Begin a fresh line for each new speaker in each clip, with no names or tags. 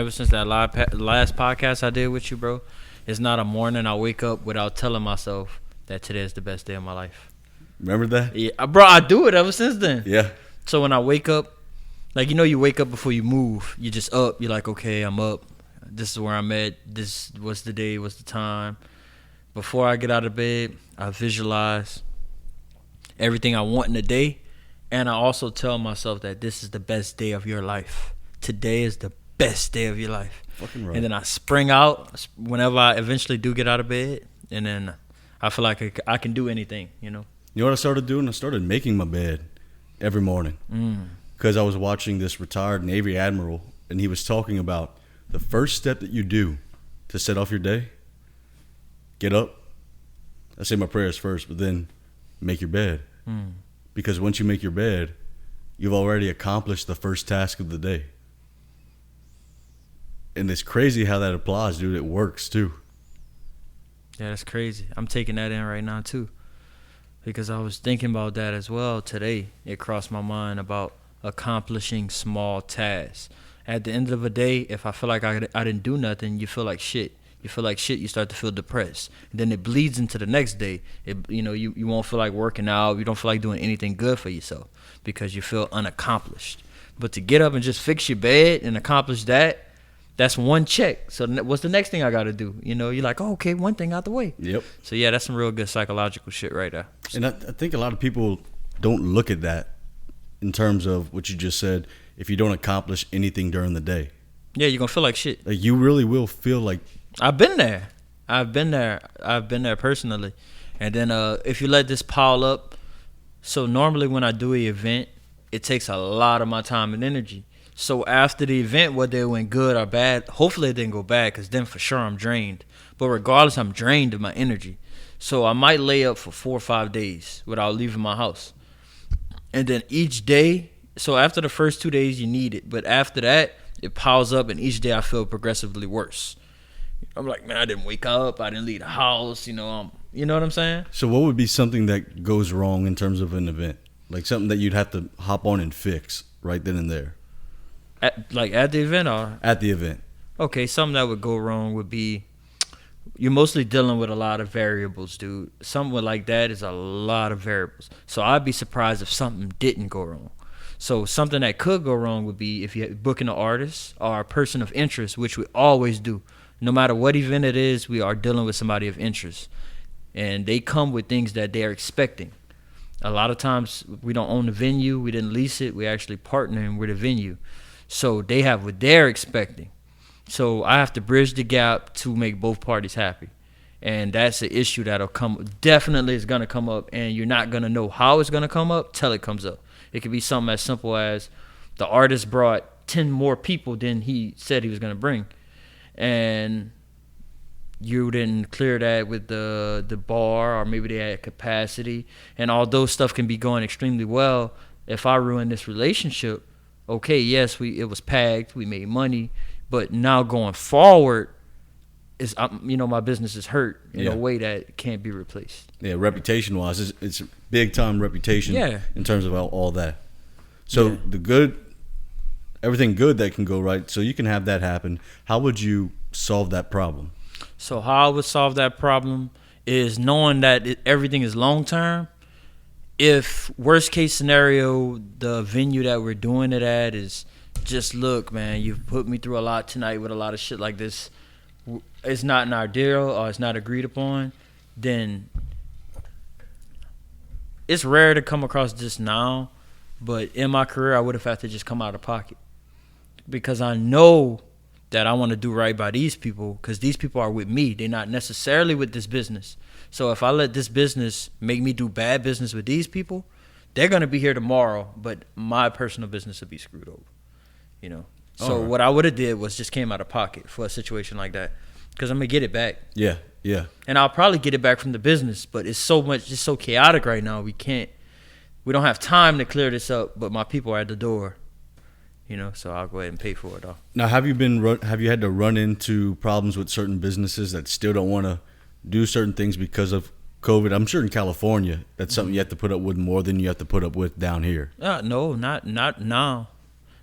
Ever since that last podcast I did with you, bro, it's not a morning I wake up without telling myself that today is the best day of my life.
Remember that?
Yeah, bro, I do it ever since then.
Yeah.
So when I wake up, like, you wake up before you move. You just up. You're like, okay, I'm up. This is where I'm at. This what's the day, what's the time. Before I get out of bed, I visualize everything I want in the day. And I also tell myself that this is the best day of your life. Today is the best day of your life.
Fucking right.
And then I spring out whenever I eventually do get out of bed. And then I feel like I can do anything,
You know what I started doing? I started making my bed every morning. Because I was watching this retired Navy admiral, and he was talking about the first step that you do to set off your day, get up. I say my prayers first, but then make your bed. Because once you make your bed, you've already accomplished the first task of the day. And it's crazy how that applies, dude. It works, too.
Yeah, that's crazy. I'm taking that in right now, too. Because I was thinking about that as well today. It crossed my mind about accomplishing small tasks. At the end of the day, if I feel like I didn't do nothing, you feel like shit. You feel like shit, you start to feel depressed. And then it bleeds into the next day. You won't feel like working out. You don't feel like doing anything good for yourself because you feel unaccomplished. But to get up and just fix your bed and accomplish that, that's one check. So what's the next thing I got to do? You're like, oh, okay, one thing out the way.
Yep.
So, yeah, that's some real good psychological shit right there.
And I think a lot of people don't look at that in terms of what you just said. If you don't accomplish anything during the day,
yeah, you're gonna feel like shit.
Like you really will feel like.
I've been there personally. And then if you let this pile up, so normally when I do an event, it takes a lot of my time and energy. So after the event, whether it went good or bad, hopefully it didn't go bad, because then for sure I'm drained. But regardless, I'm drained of my energy. So I might lay up for 4 or 5 days without leaving my house. And then each day, so after the first 2 days, you need it. But after that, it piles up, and each day I feel progressively worse. I'm like, man, I didn't wake up. I didn't leave the house. You know what I'm saying?
So what would be something that goes wrong in terms of an event? Like something that you'd have to hop on and fix right then and there?
At the event or?
At the event.
Okay, something that would go wrong would be you're mostly dealing with a lot of variables, dude. Something like that is a lot of variables. So I'd be surprised if something didn't go wrong. So something that could go wrong would be if you're booking an artist or a person of interest, which we always do. No matter what event it is, we are dealing with somebody of interest. And they come with things that they're expecting. A lot of times we don't own the venue. We didn't lease it. We're actually partnering with a venue. So they have what they're expecting. So I have to bridge the gap to make both parties happy. And that's an issue that'll come. Definitely is going to come up. And you're not going to know how it's going to come up till it comes up. It could be something as simple as the artist brought 10 more people than he said he was going to bring. And you didn't clear that with the bar, or maybe they had capacity. And although stuff can be going extremely well, if I ruin this relationship, okay, yes, it was packed, we made money, but now going forward, my business is hurt in a way that can't be replaced.
Yeah, reputation-wise, it's big-time reputation in terms of all that. So everything good that can go right, so you can have that happen. How would you solve that problem?
So how I would solve that problem is knowing that everything is long-term. If worst-case scenario, the venue that we're doing it at is just, look, man, you've put me through a lot tonight with a lot of shit like this. It's not in our deal or it's not agreed upon, then it's rare to come across this now, but in my career, I would have had to just come out of pocket because I know that I want to do right by these people because these people are with me. They're not necessarily with this business. So if I let this business make me do bad business with these people, they're going to be here tomorrow, but my personal business will be screwed over, So what I would have did was just came out of pocket for a situation like that. Because I'm going to get it back.
Yeah.
And I'll probably get it back from the business, but it's so chaotic right now. We don't have time to clear this up, but my people are at the door, so I'll go ahead and pay for it all.
Now, have you had to run into problems with certain businesses that still don't want to do certain things because of COVID? I'm sure in California, that's something you have to put up with more than you have to put up with down here.
No, not now.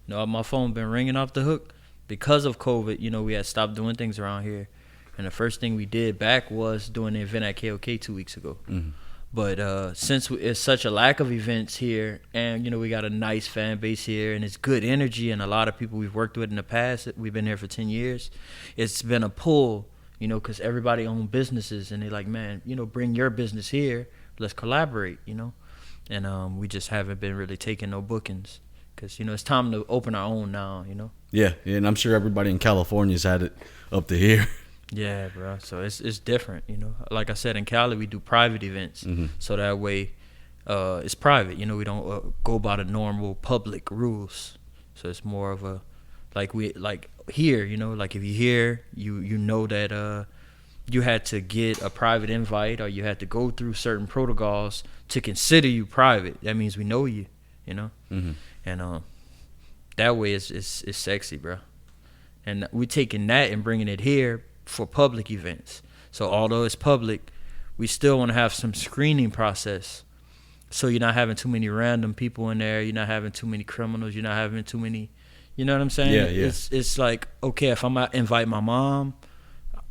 No, my phone been ringing off the hook. because of COVID, we had stopped doing things around here. And the first thing we did back was doing the event at KOK 2 weeks ago. Mm-hmm. But since it's such a lack of events here, and we got a nice fan base here, and it's good energy, and a lot of people we've worked with in the past, we've been here for 10 years, it's been a pull, because everybody owns businesses, and they're like, man, bring your business here, let's collaborate, and we just haven't been really taking no bookings, because it's time to open our own now,
Yeah, and I'm sure everybody in California's had it up to here.
Yeah, bro. So it's different, Like I said, in Cali, we do private events. Mm-hmm. So that way it's private. We don't go by the normal public rules. So it's more of a, like here, like if you're here, you know that you had to get a private invite, or you had to go through certain protocols to consider you private. That means we know you, Mm-hmm. And that way it's sexy, bro. And we're taking that and bringing it here for public events. So although it's public, we still want to have some screening process. So you're not having too many random people in there. You're not having too many criminals. You're not having too many, you know what I'm saying?
Yeah.
It's like, okay, if I'm going to invite my mom,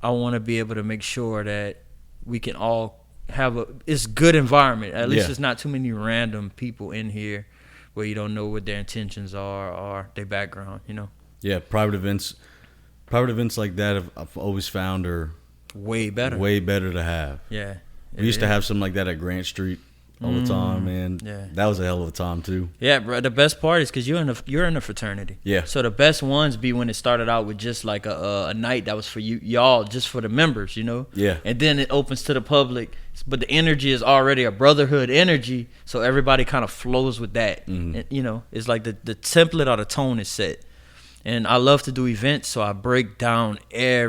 I want to be able to make sure that we can all have it's good environment. At least there's not too many random people in here where you don't know what their intentions are or their background,
Yeah, private events like that I've always found are
way better
to have.
Yeah,
we used to have something like that at Grant Street all the time, man.
Yeah,
that was a hell of a time too.
Yeah, bro. The best part is because you're in a fraternity.
Yeah.
So the best ones be when it started out with just like a night that was for y'all, just for the members,
Yeah.
And then it opens to the public, but the energy is already a brotherhood energy, so everybody kind of flows with that. Mm-hmm. And, it's like the template or the tone is set. And I love to do events, so I break down I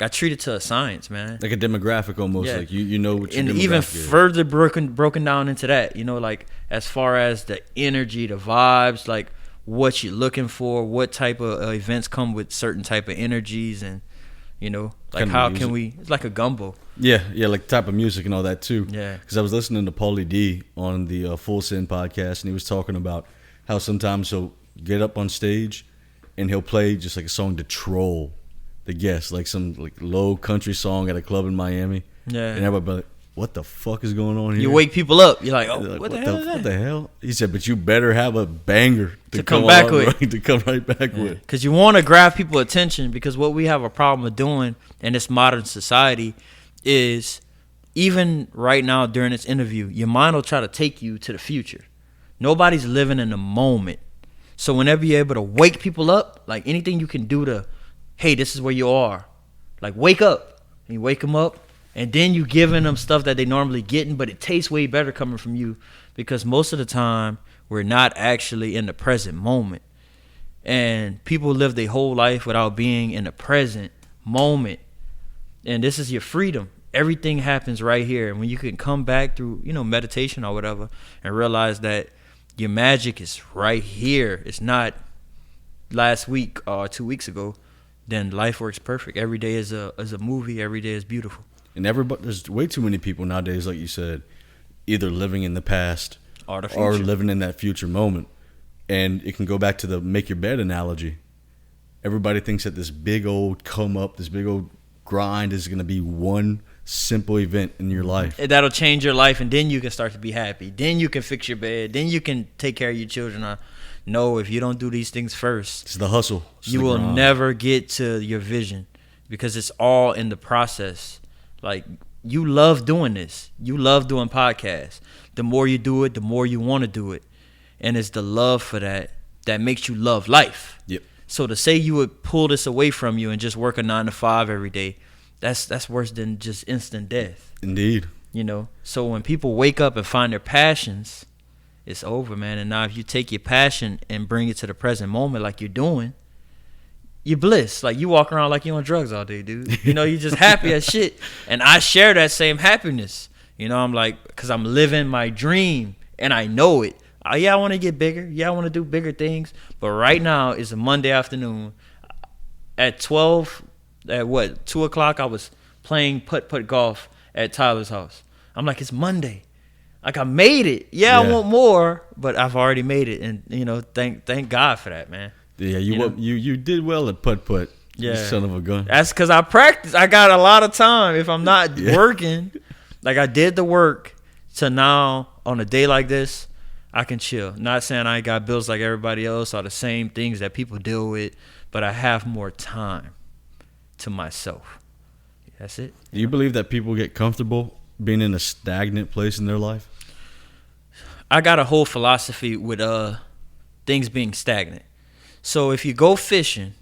treat it to a science, man.
Like a demographic almost, like you know what your
demographic is. And even further broken down into that, like as far as the energy, the vibes, like what you're looking for, what type of events come with certain type of energies, and, like how can we, it's like a gumbo.
Yeah, like type of music and all that too.
Yeah.
Because I was listening to Paulie D on the Full Send podcast, and he was talking about how sometimes he'll get up on stage and he'll play just like a song to troll the guests, like some like low country song at a club in Miami. Yeah. And everybody be like, what the fuck is going on here?
You wake people up. You're like, what the hell is that?
What the hell? He said, but you better have a banger to
come back with.
To come right back with.
Because you want to grab people's attention, because what we have a problem with doing in this modern society is, even right now during this interview, your mind will try to take you to the future. Nobody's living in the moment. So whenever you're able to wake people up, like anything you can do to, hey, this is where you are. Like, wake up. And you wake them up, and then you giving them stuff that they normally getting, but it tastes way better coming from you, because most of the time we're not actually in the present moment. And people live their whole life without being in the present moment. And this is your freedom. Everything happens right here. And when you can come back through, meditation or whatever, and realize that your magic is right here, it's not last week or 2 weeks ago, then life works perfect. Every day is a movie. Every day is beautiful.
And there's way too many people nowadays, like you said, either living in the past
or the future,
or living in that future moment. And it can go back to the make your bed analogy. Everybody thinks that this big old come up, this big old grind is going to be one simple event in your life.
That'll change your life, and then you can start to be happy. Then you can fix your bed. Then you can take care of your children. No, if you don't do these things first,
it's the hustle.
You will never get to your vision, because it's all in the process. Like, you love doing this. You love doing podcasts. The more you do it, the more you want to do it. And it's the love for that makes you love life.
Yep.
So to say you would pull this away from you and just work a 9 to 5 every day, that's worse than just instant death.
Indeed.
So when people wake up and find their passions, it's over, man. And now if you take your passion and bring it to the present moment like you're doing, you're bliss. Like, you walk around like you're on drugs all day, dude. You're just happy as shit. And I share that same happiness. I'm like, because I'm living my dream and I know it. I want to get bigger. I want to do bigger things. But right now it's a Monday afternoon. At 2 o'clock, I was playing putt-putt golf at Tyler's house. I'm like, it's Monday. Like, I made it. Yeah, I want more, but I've already made it. And, thank God for that, man.
Yeah, you did well at putt.
Yeah.
You son of a gun.
That's because I practice. I got a lot of time. If I'm not working, like I did the work to now on a day like this, I can chill. Not saying I ain't got bills like everybody else or the same things that people deal with, but I have more time to myself. That's it.
Do you believe that people get comfortable being in a stagnant place in their life?
I got a whole philosophy with things being stagnant. So if you go fishing,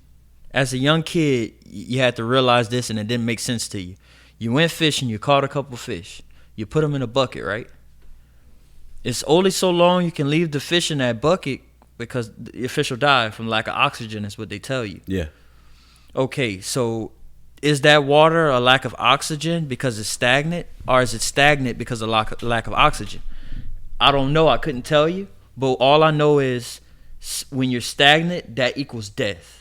as a young kid, you had to realize this and it didn't make sense to you. You went fishing, you caught a couple fish. You put them in a bucket, right? It's only so long you can leave the fish in that bucket because the fish will die from lack of oxygen is what they tell you.
Yeah.
Okay, so is that water a lack of oxygen because it's stagnant, or is it stagnant because of lack of oxygen? I don't know. I couldn't tell you. But all I know is when you're stagnant, that equals death.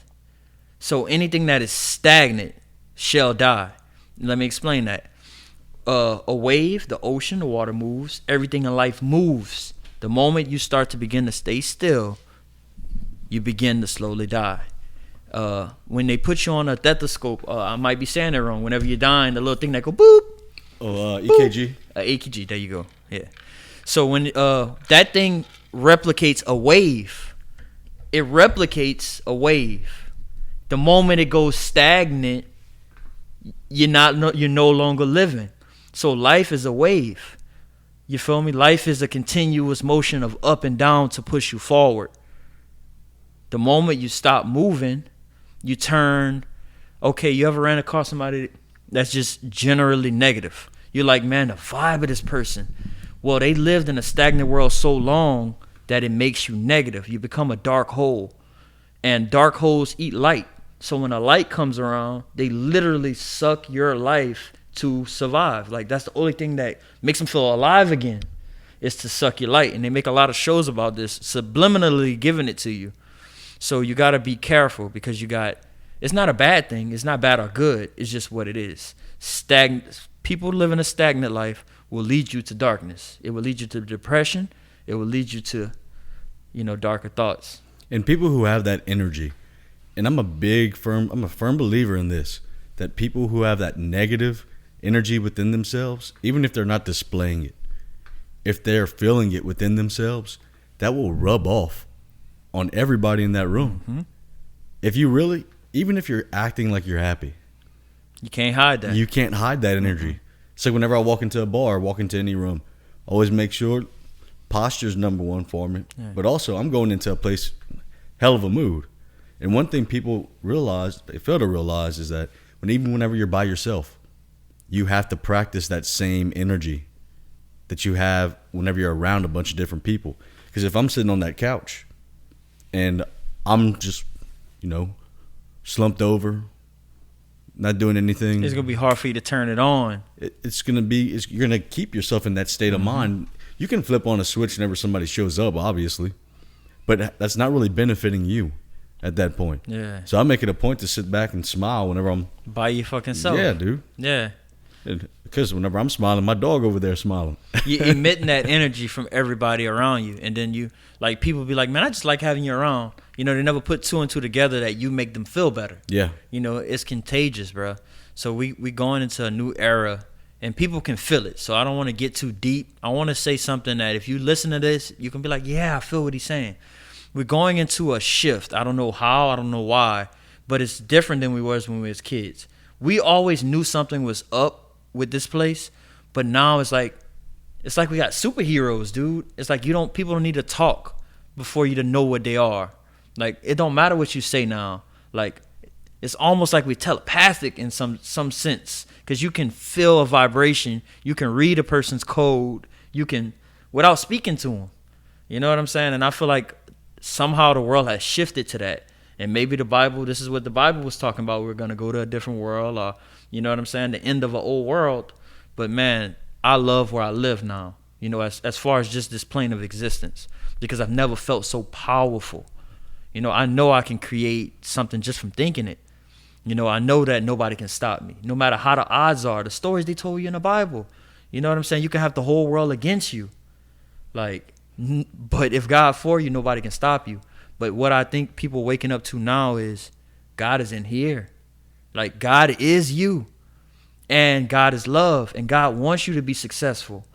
So anything that is stagnant shall die. Let me explain that. A wave, the ocean, the water moves. Everything in life moves. The moment you start to begin to stay still, you begin to slowly die. When they put you on a stethoscope, I might be saying it wrong. Whenever you're dying, the little thing that go boop.
Oh, EKG.
EKG. There you go. Yeah. So when that thing replicates a wave, it replicates a wave. The moment it goes stagnant, you're no longer living. So life is a wave. You feel me? Life is a continuous motion of up and down to push you forward. The moment you stop moving, you turn. Okay, you ever ran across somebody that's just generally negative? You're like, man, the vibe of this person. Well, they lived in a stagnant world so long that it makes you negative. You become a dark hole. And dark holes eat light. So when a light comes around, they literally suck your life to survive. Like, that's the only thing that makes them feel alive again, is to suck your light. And they make a lot of shows about this, subliminally giving it to you. So you got to be careful because it's not a bad thing. It's not bad or good. It's just what it is. People living a stagnant life will lead you to darkness. It will lead you to depression. It will lead you to, darker thoughts.
And people who have that energy, and I'm a firm believer in this, that people who have that negative energy within themselves, even if they're not displaying it, if they're feeling it within themselves, that will rub off on everybody in that room. Mm-hmm. Even if you're acting like you're happy,
you can't hide that.
You can't hide that energy. Mm-hmm. So whenever I walk into a bar, walk into any room, always make sure posture's number one for me. Yeah. But also, I'm going into a place, hell of a mood. And one thing people fail to realize is that whenever you're by yourself, you have to practice that same energy that you have whenever you're around a bunch of different people. Because if I'm sitting on that couch and I'm just, slumped over, not doing anything,
it's gonna be hard for you to turn it on.
You're gonna keep yourself in that state of mind. You can flip on a switch whenever somebody shows up, obviously, but that's not really benefiting you at that point.
Yeah.
So I make it a point to sit back and smile whenever I'm
by your fucking self.
Yeah, dude.
Yeah.
Because whenever I'm smiling, my dog over there is smiling.
You're emitting that energy from everybody around you, and then people be like, man, I just like having you around. They never put two and two together that you make them feel better.
Yeah.
It's contagious, bro. So we going into a new era, and people can feel it. So I don't want to get too deep. I want to say something that if you listen to this, you can be like, yeah, I feel what he's saying. We're going into a shift. I don't know how, I don't know why, but it's different than we was when we was kids. We always knew something was up with this place, but now it's like we got superheroes, dude. It's like people don't need to talk before you to know what they are. Like, it don't matter what you say now. Like, it's almost like we're telepathic in some sense, because you can feel a vibration. You can read a person's code. You can, without speaking to them. You know what I'm saying? And I feel like somehow the world has shifted to that. And maybe this is what the Bible was talking about. We're going to go to a different world, or, you know what I'm saying, the end of an old world. But, man, I love where I live now, as far as just this plane of existence, because I've never felt so powerful. I know I can create something just from thinking it. I know that nobody can stop me, no matter how the odds are, the stories they told you in the Bible. You know what I'm saying? You can have the whole world against you. But if God for you, nobody can stop you. But what I think people waking up to now is God is in here. Like, God is you. And God is love. And God wants you to be successful.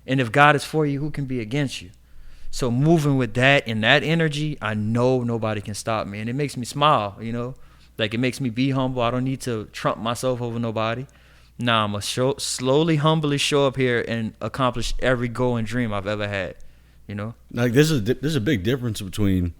And if God is for you, who can be against you? So moving with that and that energy, I know nobody can stop me. And it makes me smile, you know. Like, it makes me be humble. I don't need to trump myself over nobody. Nah, I'm going to slowly, humbly show up here and accomplish every goal and dream I've ever had, you know?
Like, there's a big difference between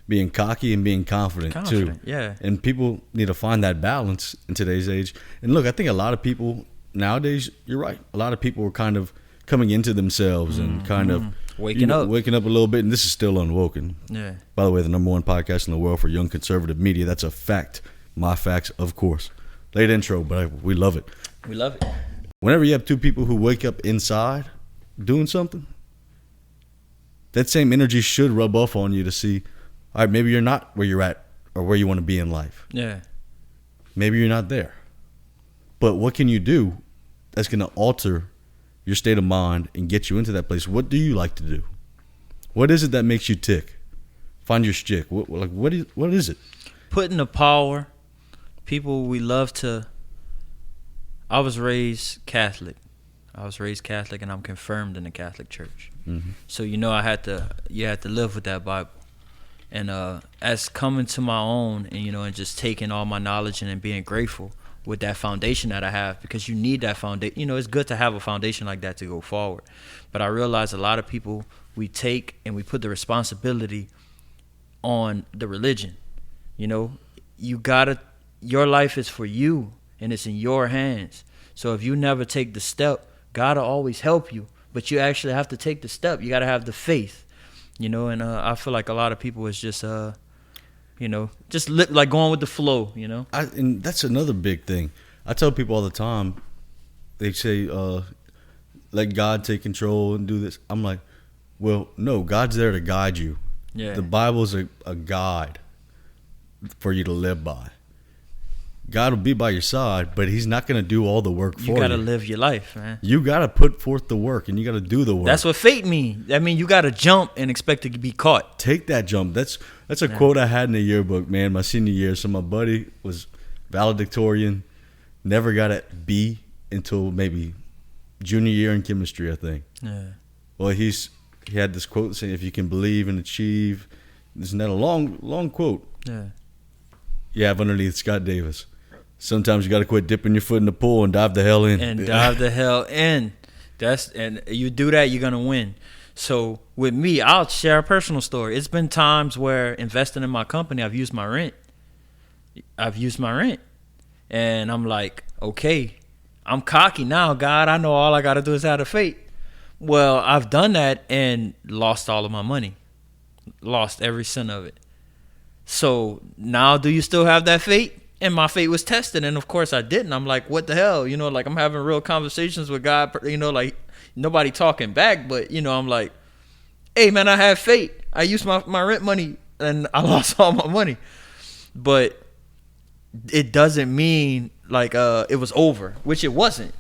being cocky and being confident too.
Yeah.
And people need to find that balance in today's age. And look, I think a lot of people nowadays, you're right, a lot of people are kind of coming into themselves and kind of waking up a little bit. And this is still Unwoken.
Yeah.
By the way, the #1 podcast in the world for young conservative media. That's a fact. My facts, of course. Late intro, but we love it.
We love it.
Whenever you have two people who wake up inside doing something, that same energy should rub off on you to see, all right, maybe you're not where you're at or where you want to be in life.
Yeah.
Maybe you're not there. But what can you do that's going to alter your state of mind and get you into that place? What do you like to do? What is it that makes you tick? Find your shtick. What is it?
Putting the power. People we love to. I was raised Catholic. And I'm confirmed in the Catholic Church. Mm-hmm. So you had to live with that Bible. And as coming to my own and just taking all my knowledge and being grateful with that foundation that I have, because you need that foundation. It's good to have a foundation like that to go forward. But I realize a lot of people, we take and we put the responsibility on the religion. Your life is for you and it's in your hands. So if you never take the step, God will always help you, but you actually have to take the step. You got to have the faith, and I feel like a lot of people is just, like going with the flow,
And that's another big thing. I tell people all the time, they say, let God take control and do this. I'm like, well, no, God's there to guide you.
Yeah.
The Bible's a guide for you to live by. God will be by your side, but he's not going to do all the work for you.
You got to live your life, man.
You got to put forth the work, and you got to do the work.
That's what faith means. I mean, you got to jump and expect to be caught.
Take that jump. That's a quote I had in the yearbook, man, my senior year. So my buddy was valedictorian, never got a B until maybe junior year in chemistry, I think.
Yeah.
Well, he had this quote saying, if you can believe and achieve. Isn't that a long quote?
Yeah.
You have underneath Scott Davis. Sometimes you got to quit dipping your foot in the pool and dive the hell in.
And you do that, you're going to win. So with me, I'll share a personal story. It's been times where investing in my company, I've used my rent. And I'm like, okay, I'm cocky now, God. I know all I got to do is have the faith. Well, I've done that and lost all of my money. Lost every cent of it. So now do you still have that faith? And my faith was tested, and of course I didn't. I'm like, what the hell? Like I'm having real conversations with God, like nobody talking back, but I'm like, hey man, I have faith. I used my rent money and I lost all my money. But it doesn't mean like it was over, which it wasn't.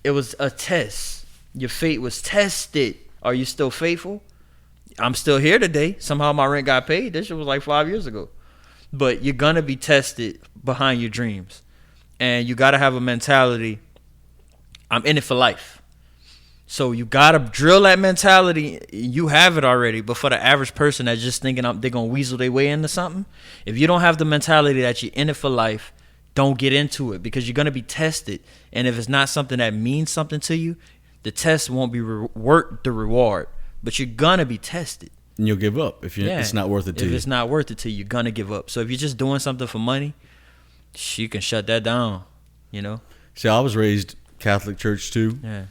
It was a test. Your faith was tested. Are you still faithful? I'm still here today. Somehow my rent got paid. This shit was like 5 years ago. But you're going to be tested behind your dreams. And you got to have a mentality, I'm in it for life. So you got to drill that mentality. You have it already. But for the average person that's just thinking they're going to weasel their way into something, if you don't have the mentality that you're in it for life, don't get into it because you're going to be tested. And if it's not something that means something to you, the test won't be worth the reward. But you're going to be tested.
And you'll give up if it's not worth it to you.
If it's not worth it to you, you're going to give up. So if you're just doing something for money, you can shut that down,
See, I was raised Catholic church too.
Yeah.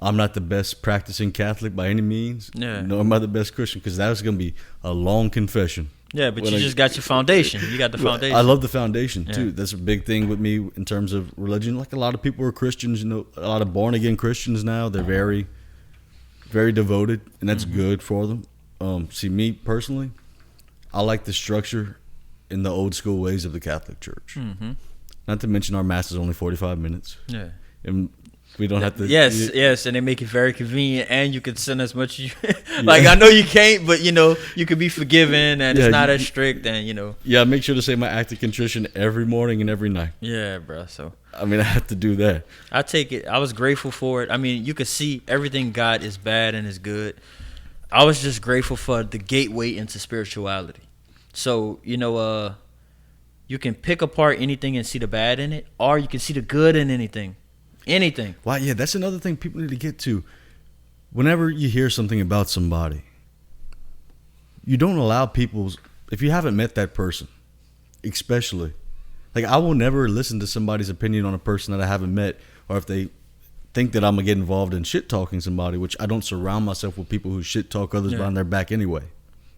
I'm not the best practicing Catholic by any means.
Yeah.
Nor am I the best Christian because that was going to be a long confession.
Yeah, but you just got your foundation. You got the foundation.
I love the foundation too. That's a big thing with me in terms of religion. Like a lot of people are Christians, a lot of born again Christians now. They're very, very devoted, and that's good for them. See, me personally, I like the structure in the old school ways of the Catholic Church. Mm-hmm. Not to mention our mass is only 45 minutes.
Yeah.
And We don't have to.
Yes, and they make it very convenient, and you can send as much as you like. I know you can't, but you can be forgiven, and it's not as strict, and
Yeah, I make sure to say my act of contrition every morning and every night.
Yeah, bro. So
I mean, I have to do that.
I take it. I was grateful for it. I mean, you could see everything God is bad and is good. I was just grateful for the gateway into spirituality. So you can pick apart anything and see the bad in it, or you can see the good in anything. Anything.
Wow, yeah, that's another thing people need to get to. Whenever you hear something about somebody, you don't allow people's, if you haven't met that person, especially, like I will never listen to somebody's opinion on a person that I haven't met, or if they think that I'm going to get involved in shit talking somebody, which I don't surround myself with people who shit talk others behind their back anyway.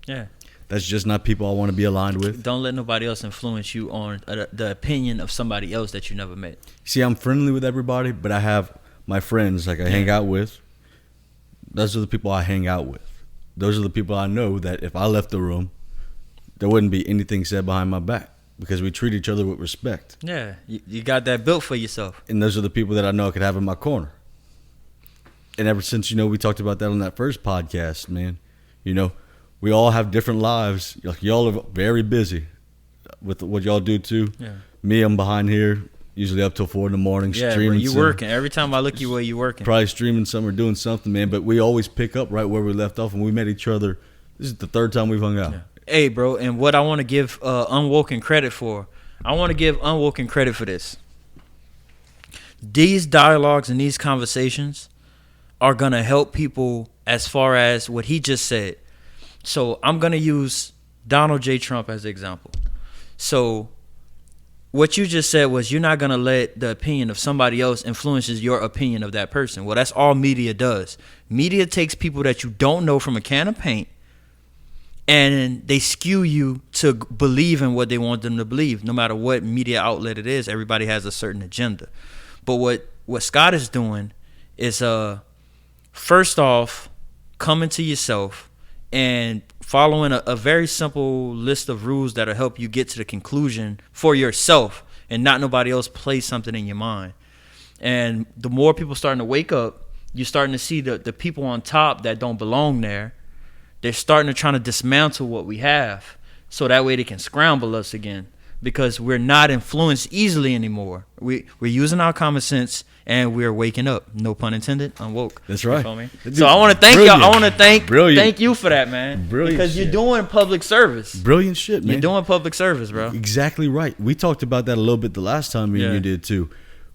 Yeah.
That's just not people I want to be aligned with.
Don't let nobody else influence you on the opinion of somebody else that you never met.
See, I'm friendly with everybody, but I have my friends like I hang out with. Those are the people I hang out with. Those are the people I know that if I left the room, there wouldn't be anything said behind my back because we treat each other with respect.
Yeah, you got that built for yourself.
And those are the people that I know I could have in my corner. And ever since, we talked about that on that first podcast, man, we all have different lives. Y'all are very busy with what y'all do too. Yeah. Me, I'm behind here, usually up till 4 in the morning, streaming.
Yeah, you working. Every time I look you you working.
Probably streaming some or doing something, man. But we always pick up right where we left off, and we met each other. This is the 3rd time we've hung out.
Yeah. Hey, bro, and what I want to give Unwoken credit for, I want to give Unwoken credit for this. These dialogues and these conversations are going to help people as far as what he just said. So I'm going to use Donald J. Trump as an example. So what you just said was you're not going to let the opinion of somebody else influences your opinion of that person. Well, that's all media does. Media takes people that you don't know from a can of paint, and they skew you to believe in what they want them to believe. No matter what media outlet it is, everybody has a certain agenda. But what Scott is doing is first off, coming to yourself and following a very simple list of rules that'll help you get to the conclusion for yourself and not nobody else place something in your mind. And the more people starting to wake up, you're starting to see the people on top that don't belong there. They're starting to try to dismantle what we have so that way they can scramble us again because we're not influenced easily anymore. We're using our common sense and we're waking up. No pun intended. I'm woke.
That's right.
You feel me? So I want to thank y'all. I want to thank you for that, man.
Brilliant.
Because you're doing public service.
Brilliant shit, man.
You're doing public service, bro.
Exactly right. We talked about that a little bit the last time me and you did too.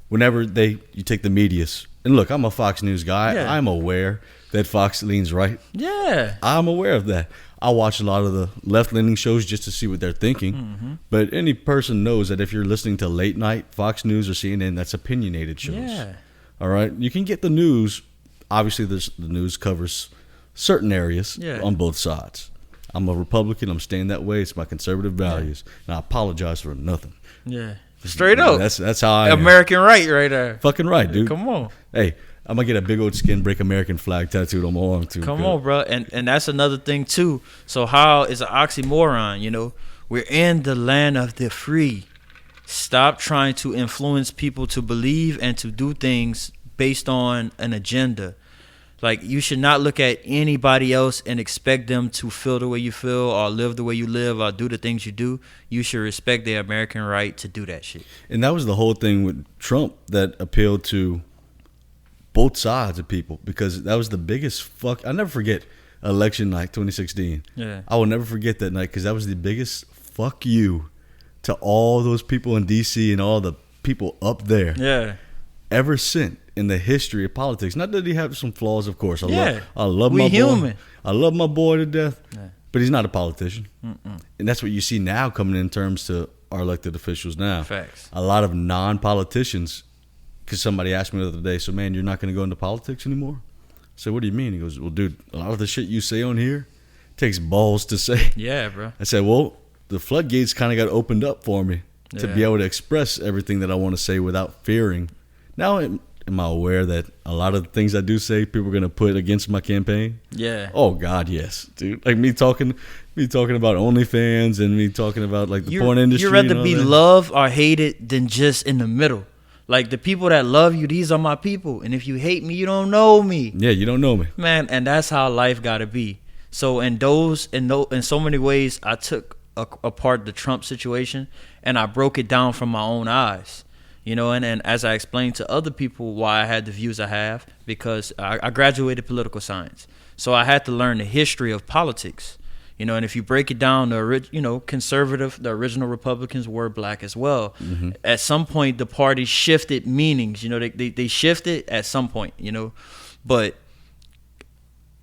Whenever you take the medias, and look, I'm a Fox News guy. Yeah. I'm aware that Fox leans right.
Yeah.
I'm aware of that. I watch a lot of the left-leaning shows just to see what they're thinking. Mm-hmm. But any person knows that if you're listening to late night Fox News or CNN, that's opinionated shows.
Yeah.
All right? You can get the news. Obviously, the news covers certain areas on both sides. I'm a Republican. I'm staying that way. It's my conservative values. And I apologize for nothing.
Yeah. Straight up.
That's how I am.
American right there.
Fucking right, dude.
Come on.
Hey, I'm going to get a big old skin break American flag tattooed on my arm, too.
Come on, bro. And that's another thing, too. So how is an oxymoron, We're in the land of the free. Stop trying to influence people to believe and to do things based on an agenda. Like, you should not look at anybody else and expect them to feel the way you feel or live the way you live or do the things you do. You should respect their American right to do that shit.
And that was the whole thing with Trump that appealed to both sides of people, because that was the biggest fuck. I'll never forget election night 2016.
Yeah.
I will never forget that night because that was the biggest fuck you to all those people in D.C. and all the people up there.
Yeah.
Ever since in the history of politics. Not that he has some flaws, of course. I love
we
my
human.
boy. I love my boy to death.
Yeah.
But he's not a politician. Mm-mm. And that's what you see now coming in terms to our elected officials now.
Facts.
A lot of non-politicians. Because somebody asked me the other day, so, man, you're not going to go into politics anymore? I said, what do you mean? He goes, well, dude, a lot of the shit you say on here takes balls to say.
Yeah, bro.
I said, well, the floodgates kind of got opened up for me to be able to express everything that I want to say without fearing. Now, am I aware that a lot of the things I do say, people are going to put against my campaign?
Yeah.
Oh, God, yes, dude. Like me talking about OnlyFans and me talking about, like, the porn industry.
You'd rather be loved or hated than just in the middle. Like the people that love you, these are my people. And if you hate me, you don't know me.
Yeah, you don't know me,
man. And that's how life gotta be. So in so many ways, I took apart the Trump situation and I broke it down from my own eyes. And as I explained to other people why I had the views I have, because I graduated political science. So I had to learn the history of politics. And if you break it down, conservative, the original Republicans were black as well. Mm-hmm. At some point, the party shifted meanings. They shifted at some point, But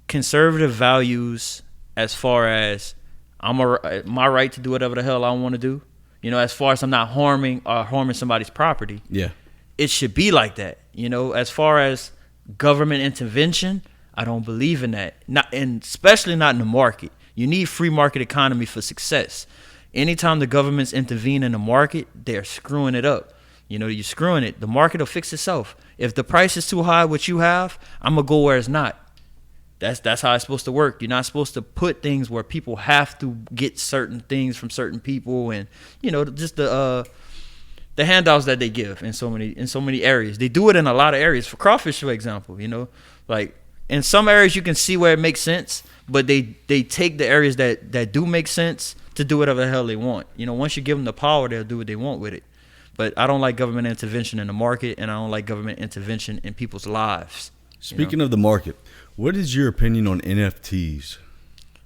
conservative values, as far as my right to do whatever the hell I want to do, as far as I'm not harming somebody's property,
yeah,
it should be like that. As far as government intervention, I don't believe in that. And especially not in the market. You need free market economy for success. Anytime the government's intervene in the market, they're screwing it up. You're screwing it. The market will fix itself. If the price is too high, what you have, I'm gonna go where it's not. That's how it's supposed to work. You're not supposed to put things where people have to get certain things from certain people, and just the handouts that they give in so many areas. They do it in a lot of areas. For crawfish, for example, like in some areas you can see where it makes sense, but they take the areas that do make sense to do whatever the hell they want. Once you give them the power, they'll do what they want with it. But I don't like government intervention in the market, and I don't like government intervention in people's lives.
Speaking of the market, what is your opinion on NFTs?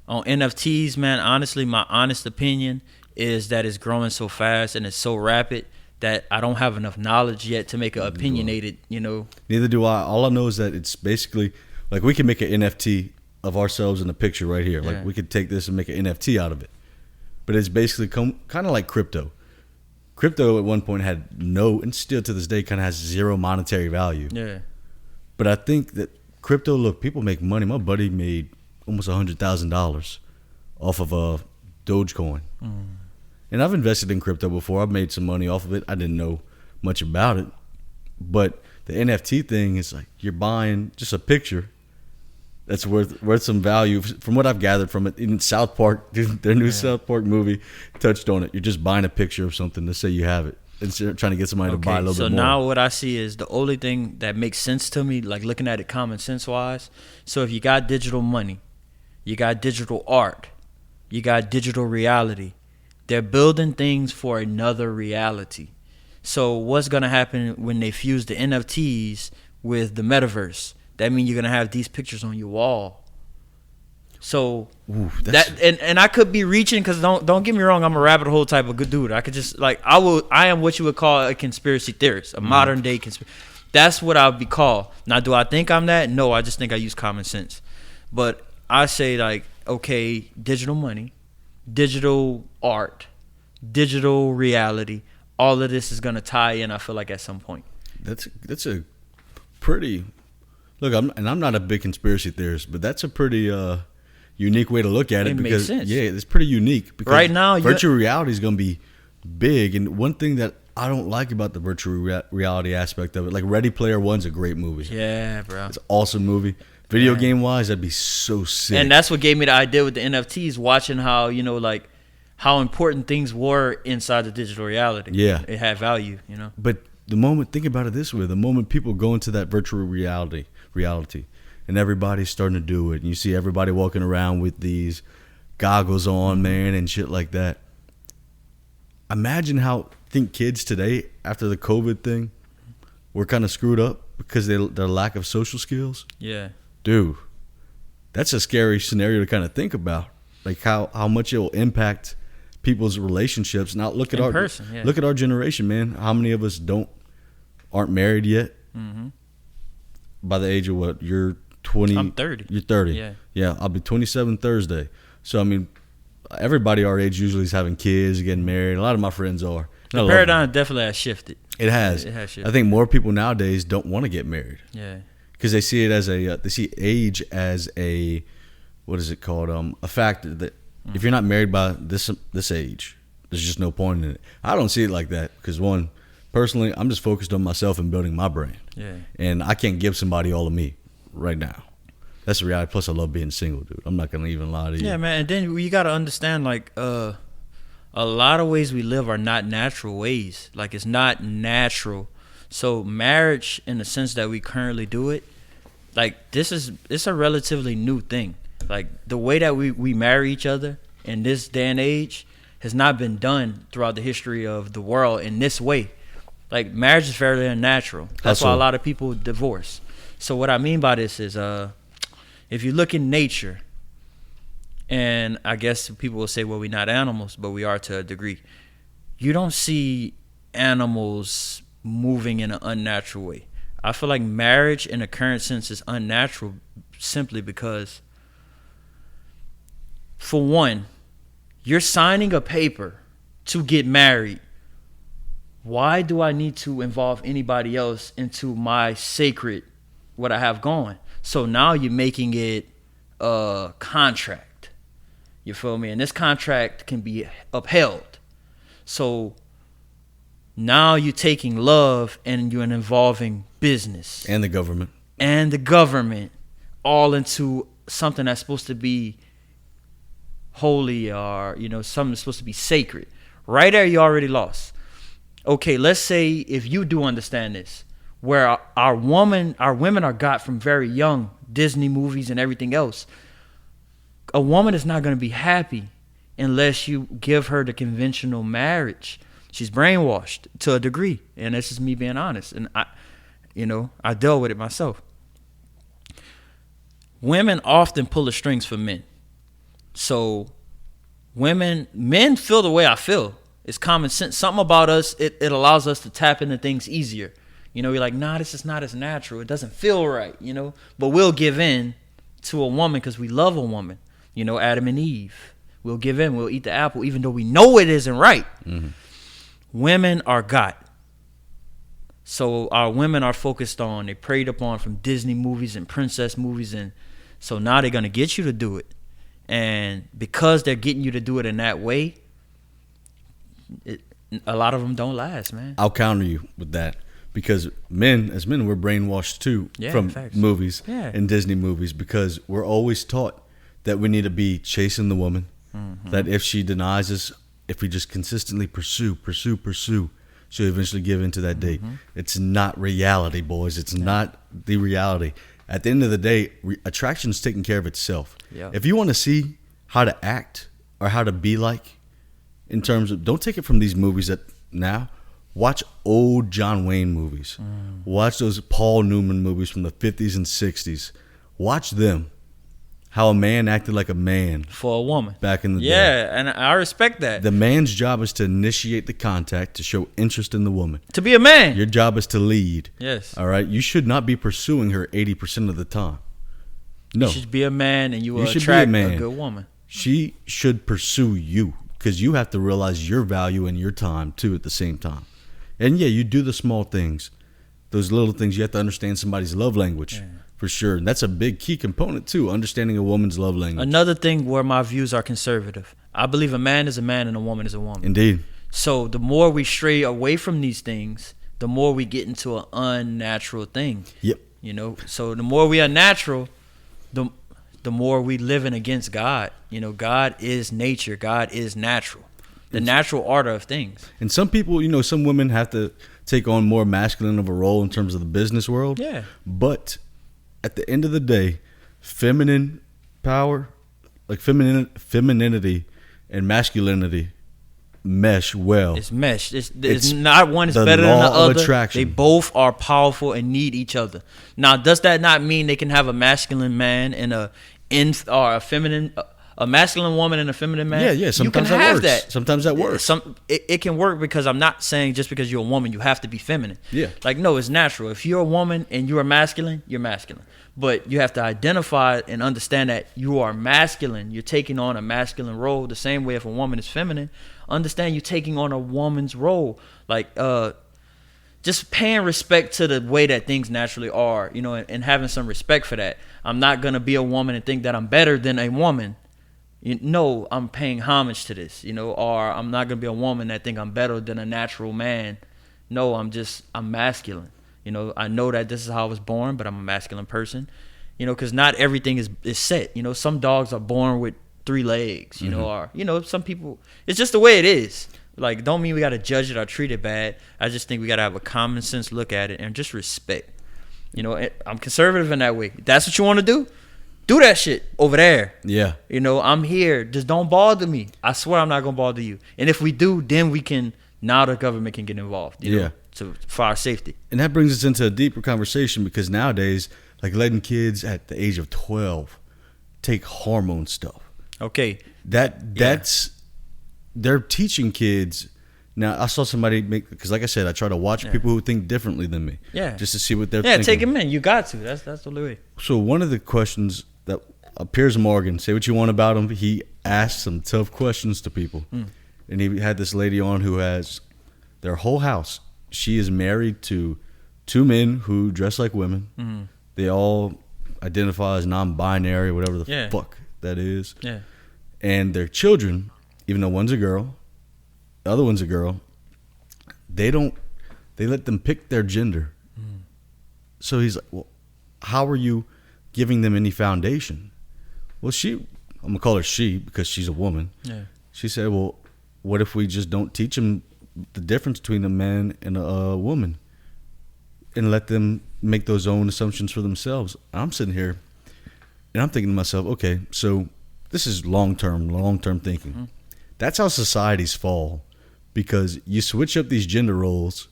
On NFTs, man, honestly, my honest opinion is that it's growing so fast and it's so rapid that I don't have enough knowledge yet to make an opinionated,
Neither do I. All I know is that it's basically like we can make an NFT of ourselves in the picture right here. Yeah. Like we could take this and make an NFT out of it. But it's basically kind of like crypto. Crypto at one point had no, and still to this day kind of has zero monetary value.
Yeah.
But I think that crypto, look, people make money. My buddy made almost $100,000 off of a Dogecoin. Mm. And I've invested in crypto before. I've made some money off of it. I didn't know much about it. But the NFT thing is like you're buying just a picture that's worth some value. From what I've gathered from it, in South Park, their new South Park movie touched on it. You're just buying a picture of something to say you have it. Instead of trying to get somebody to buy a little bit more. So
now what I see is the only thing that makes sense to me, like looking at it common sense wise. So if you got digital money, you got digital art, you got digital reality, they're building things for another reality. So what's going to happen when they fuse the NFTs with the metaverse? That means you're going to have these pictures on your wall. So and I could be reaching, because don't get me wrong, I'm a rabbit hole type of good dude. I could just I am what you would call a conspiracy theorist, a modern day conspiracy. That's what I would be called. Now, do I think I'm that? No, I just think I use common sense. But I say okay, digital money, digital art, digital reality, all of this is gonna tie in. I feel like at some point.
That's a pretty look. I'm not a big conspiracy theorist, but that's a pretty unique way to look at it.
Because makes sense.
Yeah, it's pretty unique. Because
right now,
virtual reality is going to be big, and one thing that I don't like about the virtual reality aspect of it, like Ready Player One's a great movie.
Yeah, bro,
it's an awesome movie. Video game wise, that'd be so sick.
And that's what gave me the idea with the NFTs, watching how how important things were inside the digital reality.
Yeah,
it had value,
But think about it this way: the moment people go into that virtual reality. And everybody's starting to do it. And you see everybody walking around with these goggles on, man, and shit like that. Imagine how kids today, after the COVID thing, were kind of screwed up because their lack of social skills.
Yeah.
Dude, that's a scary scenario to kind of think about. Like how much it will impact people's relationships. Now look at our generation, man. How many of us aren't married yet? Mm-hmm. By the age of what? You're 20.
I'm 30.
You're 30.
Yeah.
Yeah, I'll be 27 Thursday. So, I mean, everybody our age usually is having kids, getting married. A lot of my friends are.
The paradigm definitely has shifted.
It has.
It has shifted.
I think more people nowadays don't want to get married.
Yeah.
Because they see it as they see age as a, what is it called? A factor that if you're not married by this age, there's just no point in it. I don't see it like that because personally, I'm just focused on myself and building my brand.
Yeah.
And I can't give somebody all of me right now. That's the reality. Plus, I love being single, dude. I'm not going to even lie to you.
Yeah, man. And then you got to understand, a lot of ways we live are not natural ways. Like, it's not natural So marriage, in the sense that we currently do it, like it's a relatively new thing. Like the way that we marry each other in this day and age has not been done throughout the history of the world in this way. Like marriage is fairly unnatural. That's why a lot of people divorce. So what I mean by this is, if you look in nature, and I guess people will say, well, we're not animals, but we are to a degree. You don't see animals moving in an unnatural way. I feel like marriage in the current sense is unnatural simply because, for one, you're signing a paper to get married. Why do I need to involve anybody else into my sacred, what I have going? So now you're making it a contract. You feel me? And this contract can be upheld. So now you're taking love and you're involving business.
And the government.
And the government all into something that's supposed to be holy, or, something that's supposed to be sacred. Right there, you already lost. Okay, let's say if you do understand this, where our women are got from very young, Disney movies and everything else. A woman is not going to be happy unless you give her the conventional marriage. She's brainwashed to a degree, and this is me being honest. And I dealt with it myself. Women often pull the strings for men. So men feel the way I feel. It's common sense. Something about us, it allows us to tap into things easier. You're like, nah, this is not as natural. It doesn't feel right, But we'll give in to a woman because we love a woman. Adam and Eve. We'll give in. We'll eat the apple even though we know it isn't right. Mm-hmm. Women are got. So our women are focused on, they preyed upon from Disney movies and princess movies. And so now they're going to get you to do it. And because they're getting you to do it in that way, a lot of them don't last, man.
I'll counter you with that. Because as men, we're brainwashed too from movies and Disney movies, because we're always taught that we need to be chasing the woman, that if she denies us, if we just consistently pursue, she'll eventually give in to that date. It's not reality, boys. It's not the reality. At the end of the day, attraction is taking care of itself. Yeah. If you want to see how to act or how to be like, in terms of, don't take it from these movies that now. Watch old John Wayne movies. Watch those Paul Newman movies from the 50s and 60s. Watch them. How a man acted like a man.
For a woman.
Back in the day.
Yeah, and I respect that.
The man's job is to initiate the contact, to show interest in the woman.
To be a man.
Your job is to lead.
Yes.
All right? You should not be pursuing her 80% of the time. No.
You should be a man, and you will attract a good woman.
She should pursue you, because you have to realize your value and your time, too, at the same time. And yeah, you do the small things, those little things. You have to understand somebody's love language, for sure. And that's a big key component too, understanding a woman's love language. Another
thing where my views are conservative. I believe a man is a man and a woman is a woman.
Indeed.
So the more we stray away from these things, the more we get into an unnatural thing.
Yep.
So the more we are natural, the more we living against God. God is nature. God is natural. The natural order of things.
And some people, some women have to take on more masculine of a role in terms of the business world.
Yeah.
But at the end of the day, feminine power, like femininity and masculinity mesh well.
It's meshed. It's not one is better than the other. Attraction. They both are powerful and need each other. Now, does that not mean they can have a masculine man and a feminine? A masculine woman and a feminine man.
Yeah. Sometimes that works. That. Sometimes that works.
It can work, because I'm not saying just because you're a woman you have to be feminine.
Yeah.
Like, no, it's natural. If you're a woman and you are masculine, you're masculine. But you have to identify and understand that you are masculine. You're taking on a masculine role. The same way if a woman is feminine, understand you're taking on a woman's role. Like, just paying respect to the way that things naturally are, and having some respect for that. I'm not gonna be a woman and think that I'm better than a woman. I'm paying homage to this, or I'm not going to be a woman that think I'm better than a natural man. No, I'm masculine. I know that this is how I was born, but I'm a masculine person, because not everything is set. Some dogs are born with 3 legs, or, some people, it's just the way it is. Like, don't mean we got to judge it or treat it bad. I just think we got to have a common sense look at it and just respect. You know, I'm conservative in that way. That's what you want to do that shit over there.
Yeah.
You know, I'm here. Just don't bother me. I swear I'm not going to bother you. And if we do, then now the government can get involved, you know, for our safety.
And that brings us into a deeper conversation, because nowadays, like, letting kids at the age of 12 take hormone stuff.
Okay.
That's they're teaching kids. Now, I saw somebody because like I said, I try to watch people who think differently than me.
Yeah.
Just to see what they're thinking.
Yeah, take them in. You got to. That's the way.
So one of the questions that Piers Morgan, say what you want about him, he asked some tough questions to people. And he had this lady on who has their whole house. She is married to 2 men who dress like women. They all identify as non-binary, whatever the fuck that is.
Yeah.
And their children, even though one's a girl, the other one's a girl, they let them pick their gender. So he's like, well, how are you giving them any foundation? Well, I'm going to call her she because she's a woman. Yeah. She said, well, what if we just don't teach them the difference between a man and a woman and let them make those own assumptions for themselves? I'm sitting here and I'm thinking to myself, okay, so this is long-term thinking. That's how societies fall, because you switch up these gender roles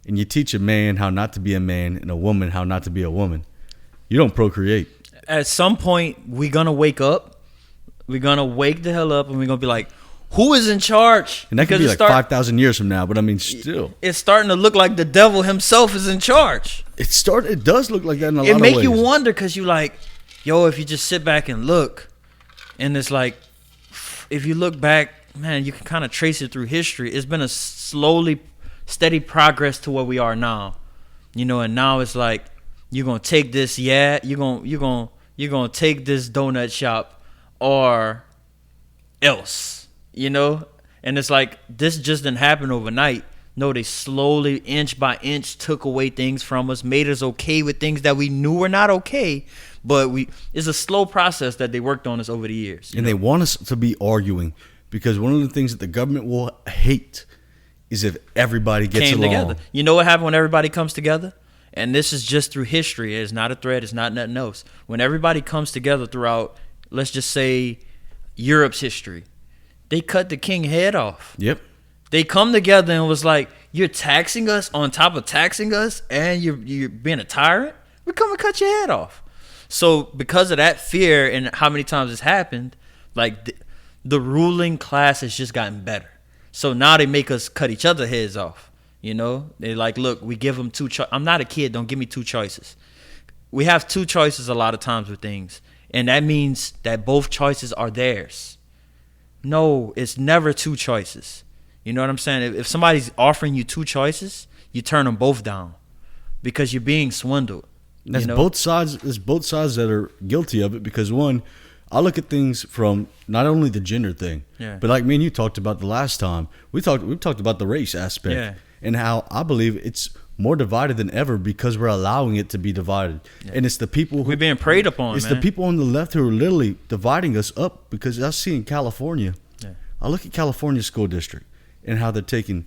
and you teach a man how not to be a man and a woman how not to be a woman. You don't procreate.
At some point, we're going to wake up. We're going to wake the hell up and we're going to be like, who is in charge?
And that could be like 5,000 years from now, but I mean, still.
It's starting to look like the devil himself is in charge.
It does look like that in a lot of ways.
It make you wonder, because you like, yo, if you just sit back and look, and it's like, if you look back, man, you can kind of trace it through history. It's been a steady progress to where we are now. You know, and now it's like, you're going to take this, you're going to take this donut shop or else. You know, and it's like, this just didn't happen overnight. No, they slowly, inch by inch, took away things from us, made us okay with things that we knew were not okay. But it's a slow process that they worked on us over the years.
And they want us to be arguing, because one of the things that the government will hate is if everybody gets along.
Together. You know what happened when everybody comes together? And this is just through history. It's not a thread. It's not nothing else. When everybody comes together throughout, let's just say, Europe's history, they cut the king head off.
Yep.
They come together and was like, you're taxing us on top of taxing us, and you're being a tyrant? We come and cut your head off. So because of that fear and how many times it's happened, like the ruling class has just gotten better. So now they make us cut each other's heads off. You know, they like, look, we give them 2 choices. I'm not a kid. Don't give me 2 choices. We have 2 choices a lot of times with things. And that means that both choices are theirs. No, it's never 2 choices. You know what I'm saying? If somebody's offering you 2 choices, you turn them both down, because you're being swindled.
There's both sides. There's both sides that are guilty of it, because one, I look at things from not only the gender thing, but like me and you talked about the last time, we talked about the race aspect and how I believe it's more divided than ever because we're allowing it to be divided. And it's the people
we're being preyed upon.
It's the people on the left who are literally dividing us up, because I see in California, I look at California school district and how they're taking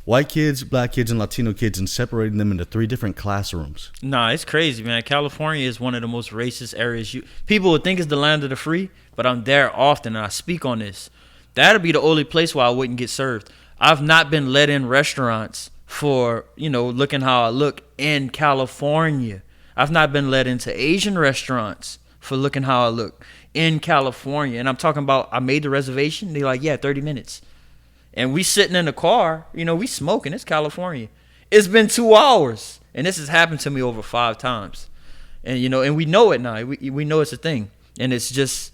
white kids, black kids, and Latino kids and separating them into 3 different classrooms.
Nah, it's crazy, man. California is one of the most racist areas. People would think it's the land of the free, but I'm there often and I speak on this. That'd be the only place where I wouldn't get served. I've not been let in restaurants for, looking how I look in California. I've not been let into Asian restaurants for looking how I look in California. And I'm talking about, I made the reservation. They're like, yeah, 30 minutes. And we sitting in the car, we smoking. It's California. It's been 2 hours. And this has happened to me over 5 times. And, and we know it now. We know it's a thing. And it's just,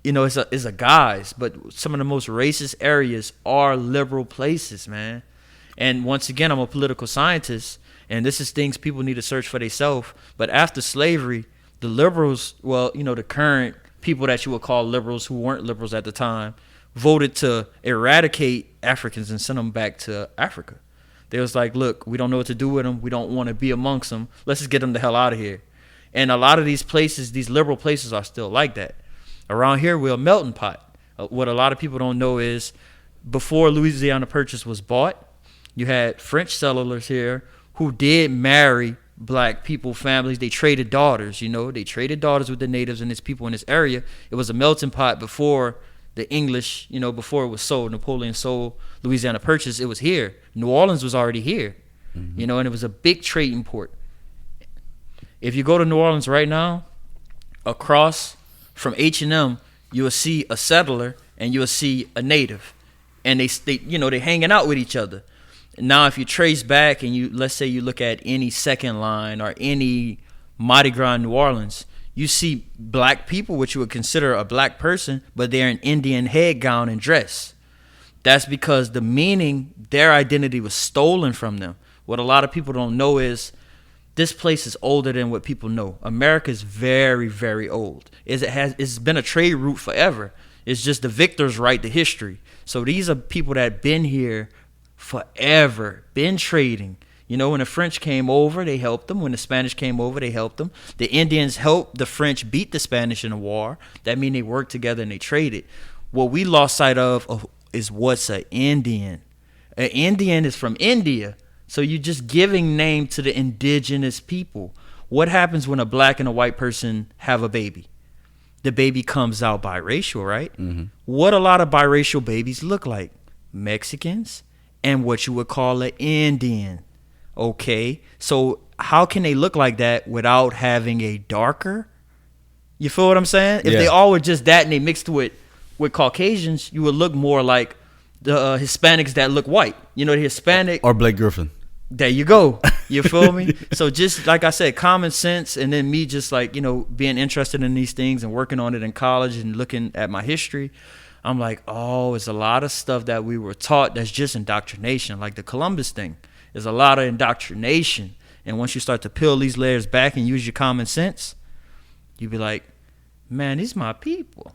it's a guise. But some of the most racist areas are liberal places, man. And once again, I'm a political scientist. And this is things people need to search for themselves. But after slavery, the liberals, the current people that you would call liberals who weren't liberals at the time, voted to eradicate Africans and send them back to Africa. They was like, look, we don't know what to do with them. We don't want to be amongst them. Let's just get them the hell out of here. And a lot of these places, these liberal places, are still like that. Around here, we're a melting pot. What a lot of people don't know is before Louisiana Purchase was bought, you had French settlers here who did marry black people, families. They traded daughters, They traded daughters with the natives and its people in this area. It was a melting pot before the English, before it was sold. Napoleon sold Louisiana Purchase. It was here. New Orleans was already here, and it was a big trading port. If you go to New Orleans right now, across from H&M, you will see a settler and you will see a native, and they hanging out with each other. Now, if you trace back and let's say you look at any second line or any Mardi Gras in New Orleans, you see black people, which you would consider a black person, but they're in Indian head gown and dress. That's because the meaning, their identity was stolen from them. What a lot of people don't know is this place is older than what people know. America is very, very old. It's been a trade route forever. It's just the victors write the history. So these are people that been here forever, been trading. When the French came over, they helped them. When the Spanish came over, they helped them. The Indians helped the French beat the Spanish in a war. That means they worked together and they traded. What we lost sight of is what's an Indian. An Indian is from India. So you're just giving name to the indigenous people. What happens when a black and a white person have a baby? The baby comes out biracial, right? Mm-hmm. What a lot of biracial babies look like? Mexicans and what you would call an Indian. Okay, so how can they look like that without having a darker? You feel what I'm saying? If they all were just that and they mixed with Caucasians, you would look more like the Hispanics that look white. The Hispanic.
Or Blake Griffin.
There you go. You feel me? So just like I said, common sense, and then me just being interested in these things and working on it in college and looking at my history. I'm like, it's a lot of stuff that we were taught that's just indoctrination, like the Columbus thing. There's a lot of indoctrination. And once you start to peel these layers back and use your common sense, you be like, man, these my people.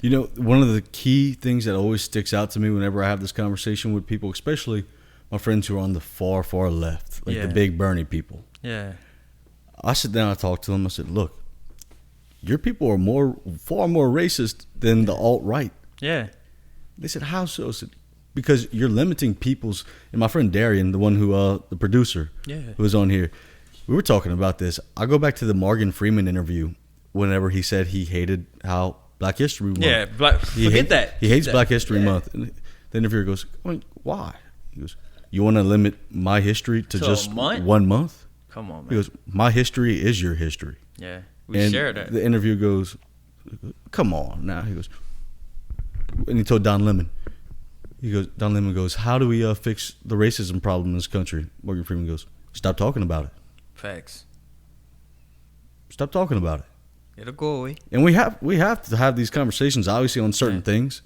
One of the key things that always sticks out to me whenever I have this conversation with people, especially my friends who are on the far, far left, like the big Bernie people. Yeah. I sit down and talk to them. I said, look, your people are far more racist than the alt-right. Yeah. They said, how so? I said, because you're limiting people's, and my friend Darian, the one who, the producer, who was on here, we were talking about this. I go back to the Morgan Freeman interview whenever he said he hated how Black History Month. Yeah, forget that. He hates Black History Month. And the interviewer goes, why? He goes, you want to limit my history to just 1 month? Come on, man. He goes, my history is your history. Yeah, we share that. The interview goes, come on now. He goes, and he told Don Lemon. Don Lemon goes, how do we fix the racism problem in this country? Morgan Freeman goes, stop talking about it. Facts. Stop talking about it. It'll go away. And we have to have these conversations, obviously, on certain things.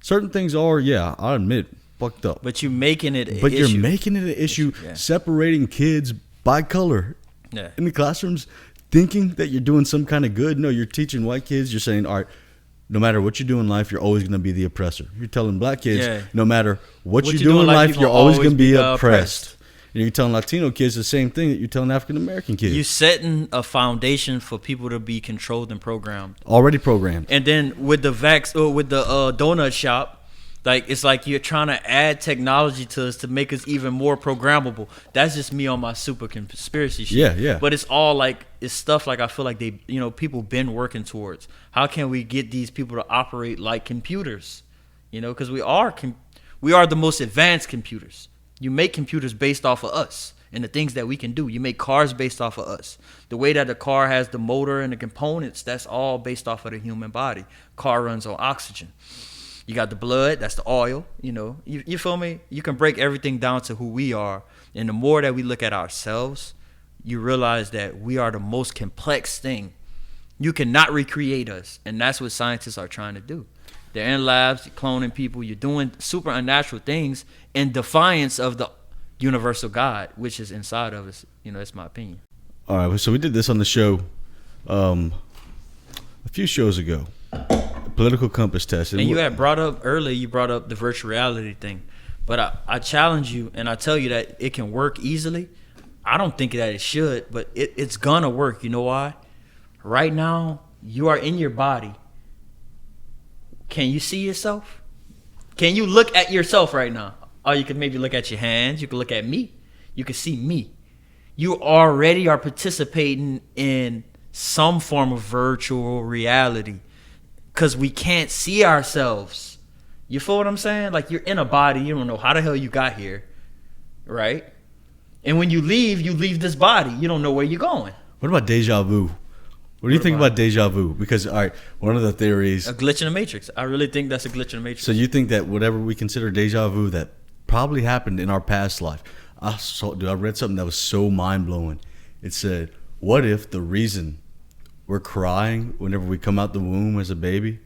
Certain things are, I admit, fucked up. But you're making it an issue. But you're making it an issue, separating kids by color in the classrooms, thinking that you're doing some kind of good. No, you're teaching white kids. You're saying, all right, no matter what you do in life, you're always going to be the oppressor. You're telling black kids, no matter what you do in life, you're always going to be oppressed. And you're telling Latino kids the same thing that you're telling African American kids. You're setting a foundation for people to be controlled and programmed. Already programmed. And then with the donut shop, it's like you're trying to add technology to us to make us even more programmable. That's just me on my super conspiracy shit. Yeah. But it's all it's stuff I feel like they, people been working towards. How can we get these people to operate like computers? Because we are the most advanced computers. You make computers based off of us and the things that we can do. You make cars based off of us. The way that the car has the motor and the components, that's all based off of the human body. Car runs on oxygen. You got the blood, that's the oil, You feel me? You can break everything down to who we are. And the more that we look at ourselves, you realize that we are the most complex thing. You cannot recreate us. And that's what scientists are trying to do. They're in labs, cloning people. You're doing super unnatural things in defiance of the universal God, which is inside of us. That's my opinion. All right, so we did this on the show a few shows ago. Political compass test.
And you had brought up earlier, the virtual reality thing. But I challenge you and I tell you that it can work easily. I don't think that it should, but it's going to work. You know why? Right now, you are in your body. Can you see yourself? Can you look at yourself right now? Or you can maybe look at your hands. You can look at me. You can see me. You already are participating in some form of virtual reality because we can't see ourselves. You feel what I'm saying? Like, you're in a body. You don't know how the hell you got here, right? And when you leave this body. You don't know where you're going.
What about deja vu? What do you think about deja vu? Because, all right, one of the theories...
A glitch in the Matrix. I really think that's a glitch in the Matrix.
So you think that whatever we consider deja vu, that probably happened in our past life. I read something that was so mind-blowing. It said, what if the reason we're crying whenever we come out the womb as a baby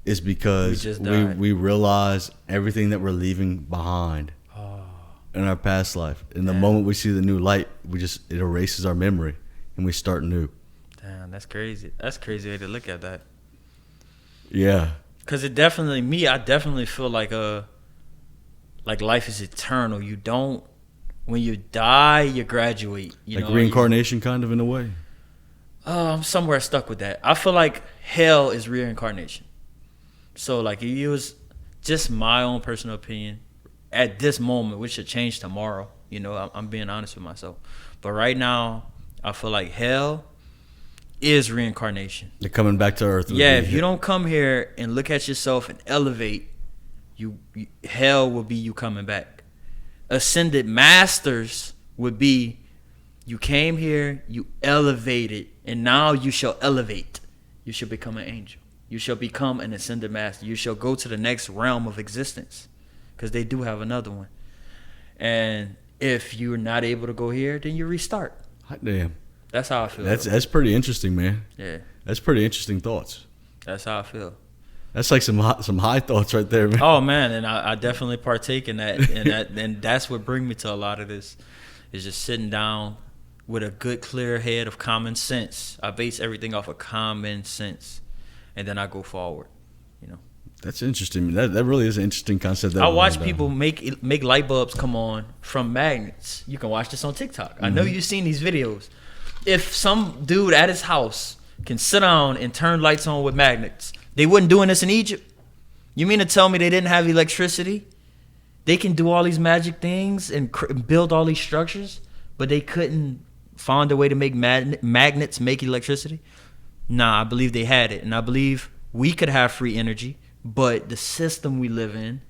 is because we realize everything that we're leaving behind in our past life. And the moment we see the new light, it erases our memory and we start new.
Damn, that's crazy. That's a crazy way to look at that.
Yeah.
Because I definitely feel like life is eternal. You don't, when you die, you graduate.
Like reincarnation kind of in a way?
I'm somewhere stuck with that. I feel like hell is reincarnation. So like, if it was just my own personal opinion, at this moment, which should change tomorrow, I'm being honest with myself. But right now, I feel like hell is reincarnation.
You're coming back to earth.
Yeah, if you don't come here and look at yourself and elevate, hell will be you coming back. Ascended masters would be you came here, you elevated, and now you shall elevate. You shall become an angel. You shall become an ascended master. You shall go to the next realm of existence, because they do have another one. And if you're not able to go here, then you restart.
Hot damn.
That's how I feel.
That's pretty interesting, man.
Yeah.
That's pretty interesting thoughts.
That's how I feel.
That's like some high thoughts right there, man.
Oh man, and I definitely partake in that, and that's what brings me to a lot of this, is just sitting down with a good, clear head of common sense. I base everything off of common sense, and then I go forward.
That's interesting. That really is an interesting concept.
I watch people make light bulbs come on from magnets. You can watch this on TikTok. Mm-hmm. I know you've seen these videos. If some dude at his house can sit down and turn lights on with magnets, they wasn't doing this in Egypt. You mean to tell me they didn't have electricity? They can do all these magic things and build all these structures, but they couldn't find a way to make magnets make electricity? Nah, I believe they had it. And I believe we could have free energy, but the system we live in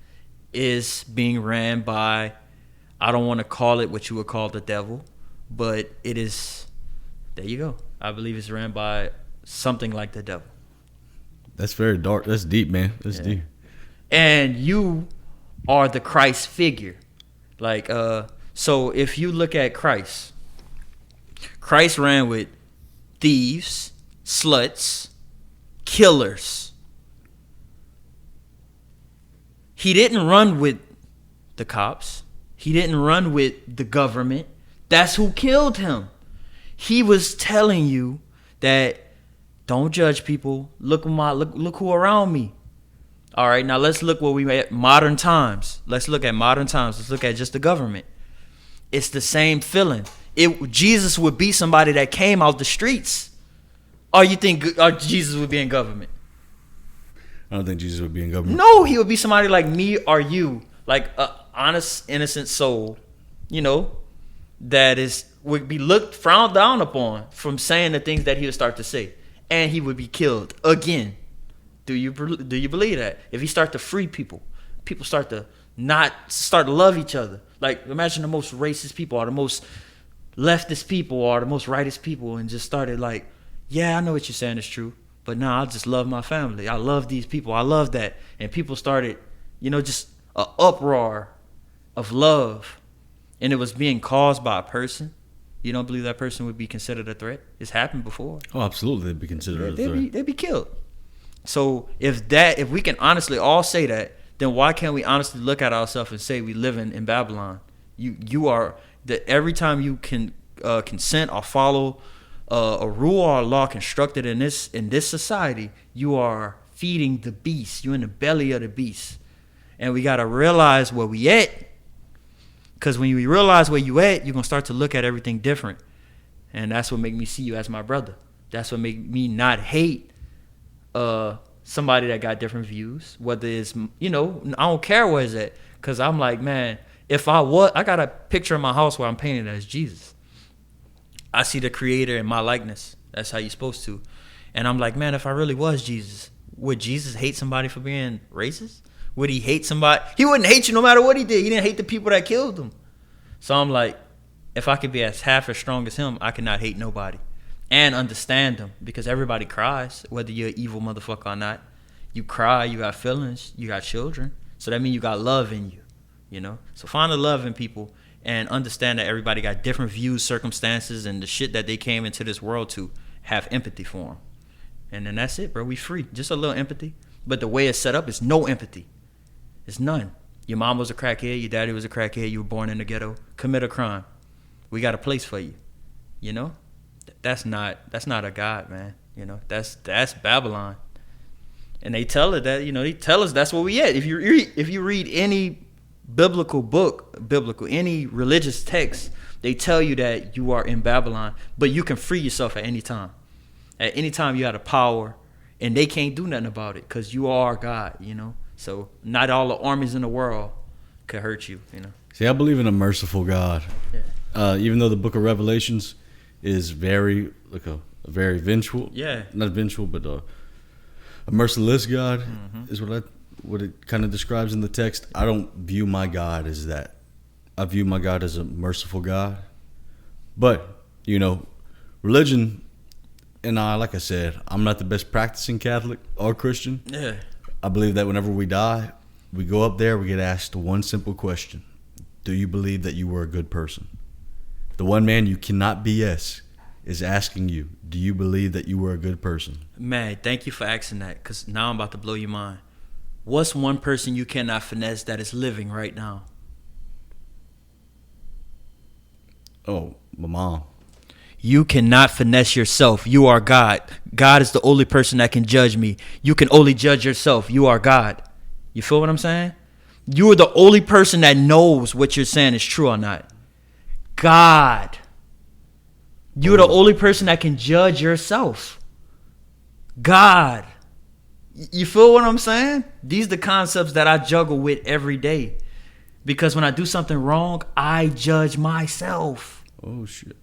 is being ran by, I don't want to call it what you would call the devil, but it is, there you go. I believe it's ran by something like the devil.
That's very dark. That's deep, man. That's deep.
And you are the Christ figure. Like, so if you look at Christ ran with thieves, sluts, killers. He didn't run with the cops. He didn't run with the government. That's who killed him. He was telling you that don't judge people. Look who around me. All right, now let's look where we at modern times. Let's look at modern times. Let's look at just the government. It's the same feeling. Jesus would be somebody that came out the streets. Or you think Jesus would be in government?
I don't think Jesus would be in government.
No, he would be somebody like me or you, like an honest, innocent soul, that would be frowned down upon from saying the things that he would start to say, and he would be killed again. Do you believe that? If he start to free people start to love each other. Like, imagine the most racist people or the most leftist people or the most rightist people, and just started like, yeah, I know what you're saying is true, but now I just love my family. I love these people. I love that. And people started, just an uproar of love, and it was being caused by a person. You don't believe that person would be considered a threat? It's happened before.
Oh, absolutely, they'd be considered a threat.
They'd be killed. So if we can honestly all say that, then why can't we honestly look at ourselves and say we live in Babylon? You are that every time you can consent or follow a rule or a law constructed in this society, you are feeding the beast. You're in the belly of the beast, and we gotta realize where we at. Because when you realize where you at, you're gonna start to look at everything different, and that's what make me see you as my brother. That's what make me not hate somebody that got different views, whether it's, I don't care where it's at. Because I'm like, man, I got a picture in my house where I'm painted as Jesus. I see the creator in my likeness. That's how you're supposed to. And I'm like, man, if I really was Jesus, would Jesus hate somebody for being racist? Would he hate somebody? He wouldn't hate you no matter what he did. He didn't hate the people that killed him. So I'm like, if I could be half as strong as him, I cannot hate nobody. And understand them. Because everybody cries, whether you're an evil motherfucker or not. You cry, you got feelings, you got children. So that means you got love in you, So find the love in people and understand that everybody got different views, circumstances, and the shit that they came into this world to. Have empathy for them. And then that's it, bro. We free. Just a little empathy. But the way it's set up is no empathy. It's none. Your mom was a crackhead. Your daddy was a crackhead. You were born in the ghetto. Commit a crime. We got a place for you. That's not a God, man. That's Babylon. And they tell it that, they tell us that's where we at. If you read any any religious text, they tell you that you are in Babylon, but you can free yourself at any time. At any time you have the power, and they can't do nothing about it because you are God, So not all the armies in the world could hurt you,
See, I believe in a merciful God.
Yeah.
Even though the Book of Revelations is very very vengeful.
Yeah.
Not vengeful, but a merciless God is what it kind of describes in the text. I don't view my God as that. I view my God as a merciful God. But, religion, and like I said, I'm not the best practicing Catholic or Christian.
Yeah.
I believe that whenever we die, we go up there, we get asked one simple question. Do you believe that you were a good person? The one man you cannot BS is asking you, do you believe that you were a good person?
Man, thank you for asking that, because now I'm about to blow your mind. What's one person you cannot finesse that is living right now?
Oh, my mom.
You cannot finesse yourself. You are God. God is the only person that can judge me. You can only judge yourself. You are God. You feel what I'm saying? You are the only person that knows what you're saying is true or not. God. You're the only person that can judge yourself. God. You feel what I'm saying? These are the concepts that I juggle with every day. Because when I do something wrong, I judge myself.
Oh, shit.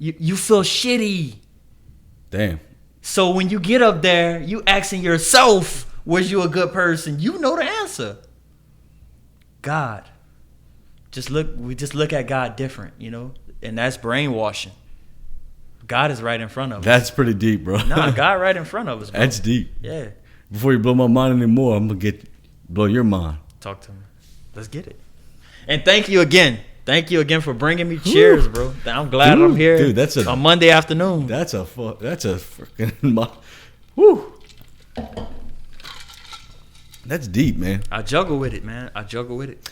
You feel shitty.
Damn.
So when you get up there, you asking yourself, was you a good person? You know the answer. God. We just look at God different, and that's brainwashing. God is right in front of us.
That's pretty deep, bro.
Nah, God right in front of us, bro.
That's deep.
Yeah.
Before you blow my mind anymore, I'm going to blow your mind.
Talk to me. Let's get it. And thank you again. Thank you again for bringing me cheers, bro. I'm glad I'm here.
Dude, that's
on Monday afternoon.
That's a freaking whoo. That's deep, man.
I juggle with it, man. I juggle with it.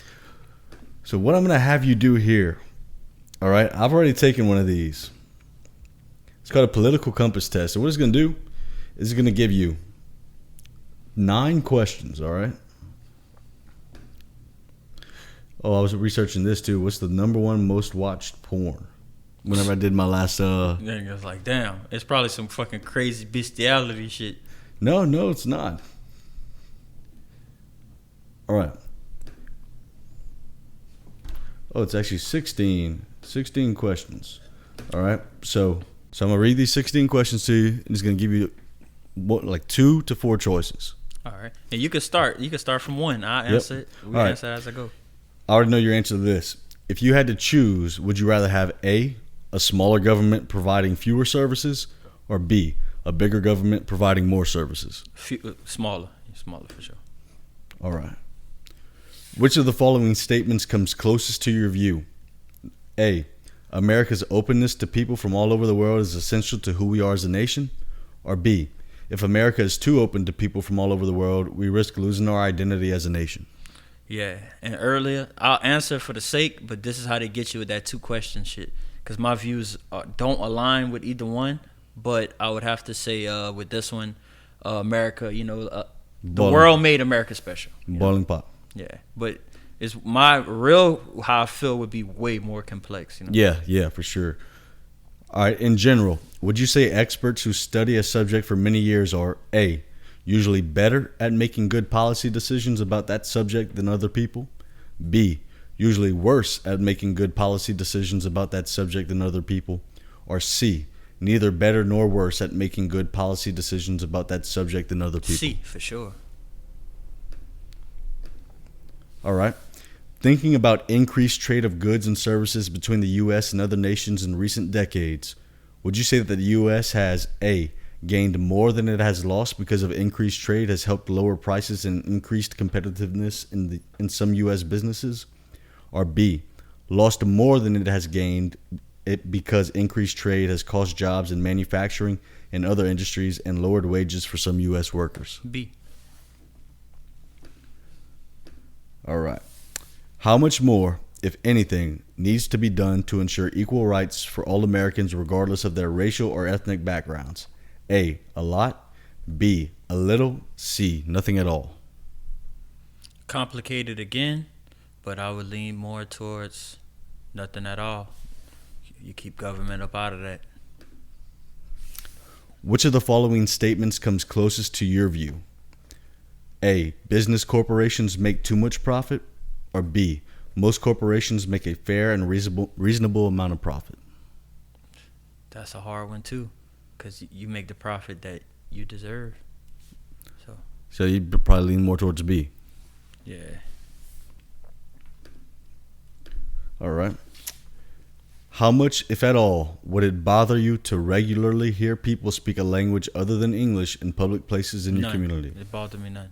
So what I'm going to have you do here, all right, I've already taken one of these. It's called a political compass test. So what it's going to do is it's going to give you 9 questions, all right? Oh, I was researching this too. What's the number one most watched porn? Whenever I did my last
Then it was like, damn, it's probably some fucking crazy bestiality shit.
No, it's not. All right. Oh, it's actually 16 questions. All right. So I'm going to read these 16 questions to you, and it's going to give you 2 to 4 choices.
All right. And you can start. You can start from 1. I'll answer it. We answer as I go.
I already know your answer to this. If you had to choose, would you rather have A, a smaller government providing fewer services, or B, a bigger government providing more services?
Smaller for sure.
All right. Which of the following statements comes closest to your view? A, America's openness to people from all over the world is essential to who we are as a nation. Or B, if America is too open to people from all over the world, we risk losing our identity as a nation.
Yeah, and earlier, I'll answer for the sake, but this is how they get you with that 2-question shit. Because my views don't align with either one, but I would have to say with this one, America, the world made America special.
Boiling pot.
Yeah, but it's my real how I feel would be way more complex.
Yeah, for sure. All right, in general, would you say experts who study a subject for many years are A, usually better at making good policy decisions about that subject than other people? B, usually worse at making good policy decisions about that subject than other people? Or C, neither better nor worse at making good policy decisions about that subject than other people?
C, for sure.
All right. Thinking about increased trade of goods and services between the U.S. and other nations in recent decades, would you say that the U.S. has A, gained more than it has lost because of increased trade has helped lower prices and increased competitiveness in some U.S. businesses? Or B, lost more than it has gained because increased trade has cost jobs in manufacturing and other industries and lowered wages for some U.S. workers?
B.
All right. How much more, if anything, needs to be done to ensure equal rights for all Americans regardless of their racial or ethnic backgrounds? A, a lot. B, a little. C, nothing at all.
Complicated again, but I would lean more towards nothing at all. You keep government up out of that.
Which of the following statements comes closest to your view? A, business corporations make too much profit. Or B, most corporations make a fair and reasonable amount of profit.
That's a hard one too, because you make the profit that you deserve.
So you'd probably lean more towards B.
Yeah.
All right. How much, if at all, would it bother you to regularly hear people speak a language other than English in public places in your community?
It bothered me none.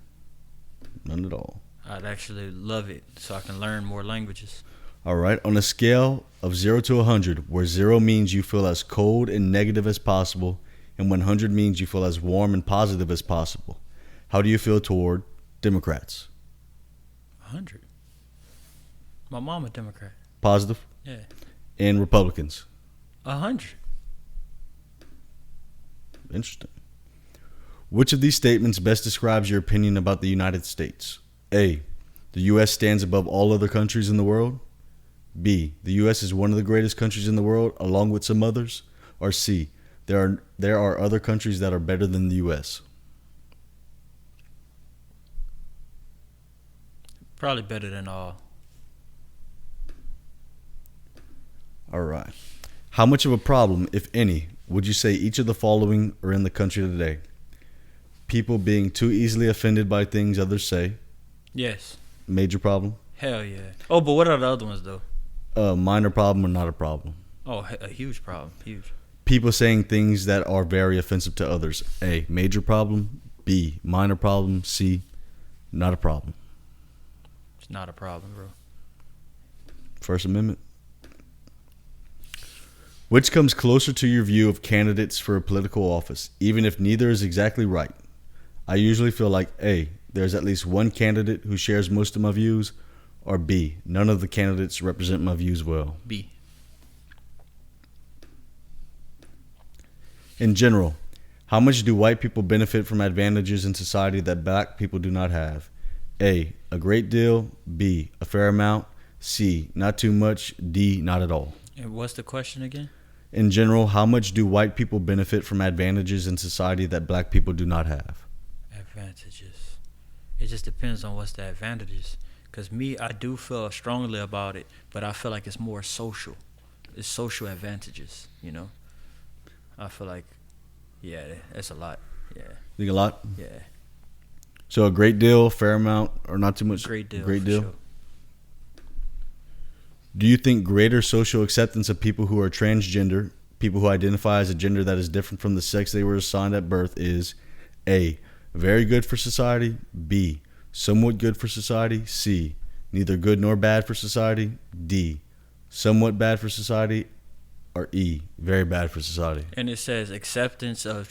None at all.
I'd actually love it so I can learn more languages.
All right. On a scale of 0 to 100, where 0 means you feel as cold and negative as possible, and 100 means you feel as warm and positive as possible, how do you feel toward Democrats?
100. My mom a Democrat.
Positive?
Yeah.
And Republicans?
100.
Interesting. Which of these statements best describes your opinion about the United States? A, the U.S. stands above all other countries in the world. B, the U.S. is one of the greatest countries in the world, along with some others. Or C, there are other countries that are better than the U.S.
Probably better than all.
All right. How much of a problem, if any, would you say each of the following are in the country today? People being too easily offended by things others say.
Yes.
Major problem.
Hell yeah. Oh, but what are the other ones though?
Minor problem or not a problem?
Oh, a huge problem. Huge.
People saying things that are very offensive to others. A, major problem. B, minor problem. C, not a problem.
It's not a problem, bro.
First Amendment. Which comes closer to your view of candidates for a political office, even if neither is exactly right? I usually feel like A, there's at least one candidate who shares most of my views, or B, none of the candidates represent my views well.
B.
In general, how much do white people benefit from advantages in society that black people do not have? A, a great deal. B, a fair amount. C, not too much. D, not at all.
And what's the question again?
In general, how much do white people benefit from advantages in society that black people do not have?
Advantages. It just depends on what's the advantages. Because me, I do feel strongly about it, but I feel like it's more social. It's social advantages, you know? I feel like, yeah, that's a lot. Yeah.
Think a lot?
Yeah.
So a great deal, fair amount, or not too much?
Great deal.
Great deal.
Sure.
Do you think greater social acceptance of people who are transgender, people who identify as a gender that is different from the sex they were assigned at birth, is A, very good for society, B, somewhat good for society, C, neither good nor bad for society, D, somewhat bad for society, or E, very bad for society?
And it says acceptance of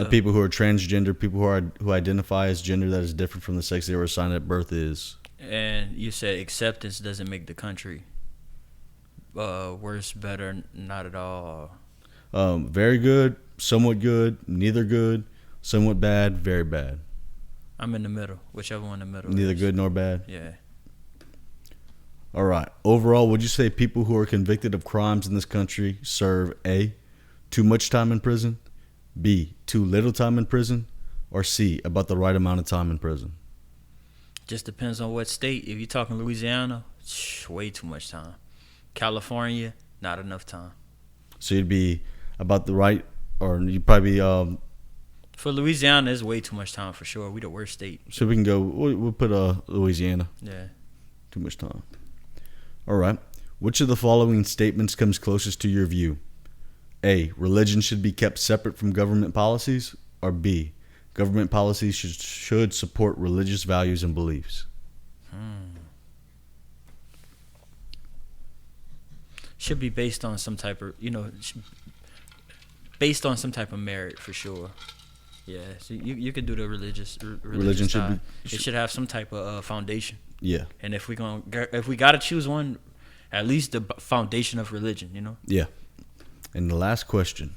people who are transgender, people who identify as gender that is different from the sex they were assigned at birth is.
And you said acceptance doesn't make the country worse, better, not at all.
Very good, somewhat good, neither good, somewhat bad, very bad.
I'm in the middle, whichever one in the middle.
Neither
is.
good nor bad.
Yeah.
All right. Overall, would you say people who are convicted of crimes in this country serve A, too much time in prison, B, too little time in prison, or C, about the right amount of time in prison?
Just depends on what state. If you're talking Louisiana, way too much time. California, not enough time.
So you'd be about the right, or you'd probably be,
For Louisiana, it's way too much time for sure. We the worst state.
so we can go, we'll put Louisiana.
Yeah.
Too much time. All right. Which of the following statements comes closest to your view? A, religion should be kept separate from government policies, or B, government policies should support religious values and beliefs?
Should be based on some type of, based on some type of merit for sure. Yeah, so you could do the religion
should
side.
be.
It should have some type of foundation.
Yeah.
And if we gotta choose one, at least the foundation of religion.
Yeah. And the last question.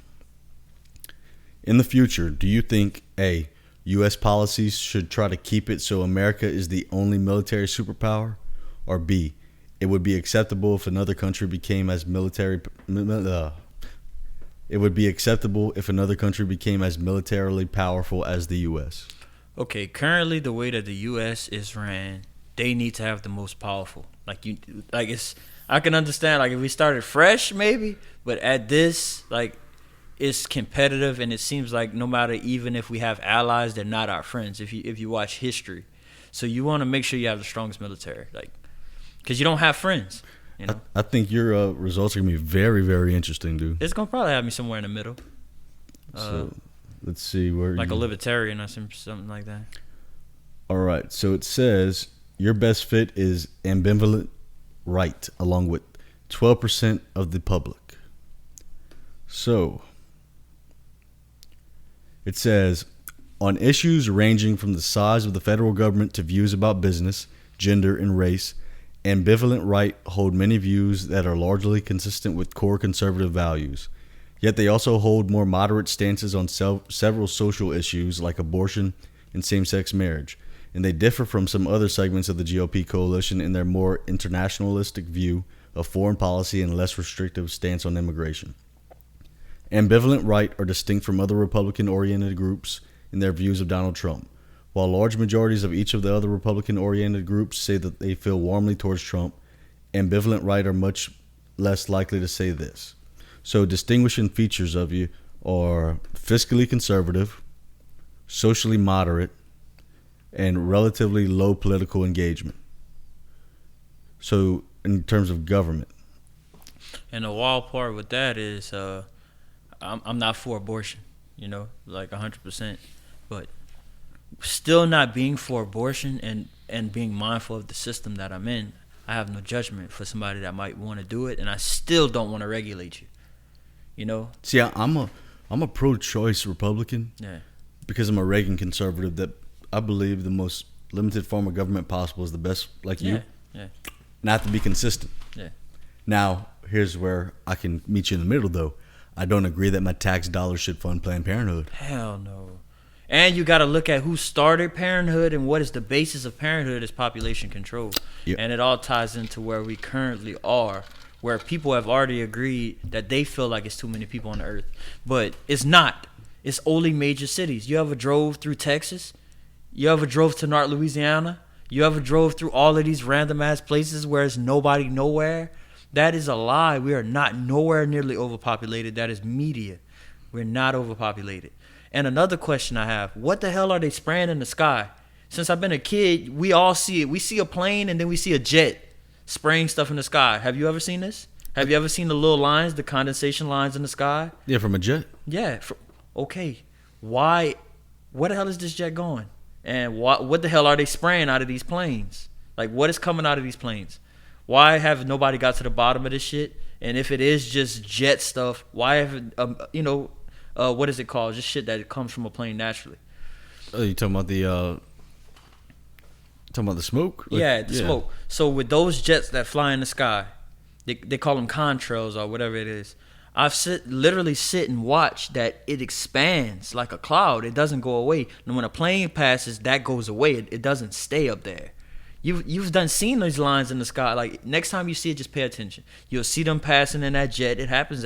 In the future, do you think A, U.S. policies should try to keep it so America is the only military superpower, or B, it would be acceptable if another country became as militarily powerful as the U.S.?
Okay, currently the way that the U.S. is ran, they need to have the most powerful. I can understand if we started fresh maybe, but at this it's competitive, and it seems like no matter, even if we have allies, they're not our friends. If you watch history, so you want to make sure you have the strongest military, because you don't have friends.
I think your results are gonna be very, very interesting, dude.
It's gonna probably have me somewhere in the middle.
So let's see where
a libertarian or something like that.
All right. So it says your best fit is ambivalent right, along with 12% of the public. So it says, on issues ranging from the size of the federal government to views about business, gender, and race, ambivalent right hold many views that are largely consistent with core conservative values. Yet they also hold more moderate stances on several social issues like abortion and same-sex marriage, and they differ from some other segments of the GOP coalition in their more internationalistic view of foreign policy and less restrictive stance on immigration. Ambivalent right are distinct from other Republican-oriented groups in their views of Donald Trump. While large majorities of each of the other Republican-oriented groups say that they feel warmly towards Trump, ambivalent right are much less likely to say this. So distinguishing features of you are fiscally conservative, socially moderate, and relatively low political engagement. So in terms of government.
And the wild part with that is I'm not for abortion, 100%. But still not being for abortion and being mindful of the system that I'm in, I have no judgment for somebody that might want to do it, and I still don't want to regulate you.
See, I'm a pro-choice Republican.
Yeah.
Because I'm a Reagan conservative that I believe the most limited form of government possible is the best, like you.
Yeah.
Not to be consistent.
Yeah.
Now, here's where I can meet you in the middle, though. I don't agree that my tax dollars should fund Planned Parenthood.
Hell no. And you got to look at who started Parenthood and what is the basis of Parenthood is population control.
Yep.
And it all ties into where we currently are, where people have already agreed that they feel like it's too many people on the earth. But it's not. It's only major cities. You ever drove through Texas? You ever drove to North Louisiana? You ever drove through all of these random ass places where it's nobody nowhere? That is a lie. We are not nowhere nearly overpopulated. That is media. We're not overpopulated. And another question I have, what the hell are they spraying in the sky? Since I've been a kid, we all see it. We see a plane and then we see a jet spraying stuff in the sky. Have you ever seen this? Have you ever seen the little lines, the condensation lines in the sky?
Yeah, from a jet.
Yeah. Okay. Why? Where the hell is this jet going? And what the hell are they spraying out of these planes? What is coming out of these planes? Why have nobody got to the bottom of this shit? And if it is just jet stuff, why have what is it called? Just shit that comes from a plane naturally.
Oh, you talking about the smoke?
Smoke. So with those jets that fly in the sky, they call them contrails or whatever it is. I've literally sit and watch that it expands like a cloud. It doesn't go away. And when a plane passes, that goes away. It doesn't stay up there. You've seen these lines in the sky. Next time you see it, just pay attention. You'll see them passing in that jet. It happens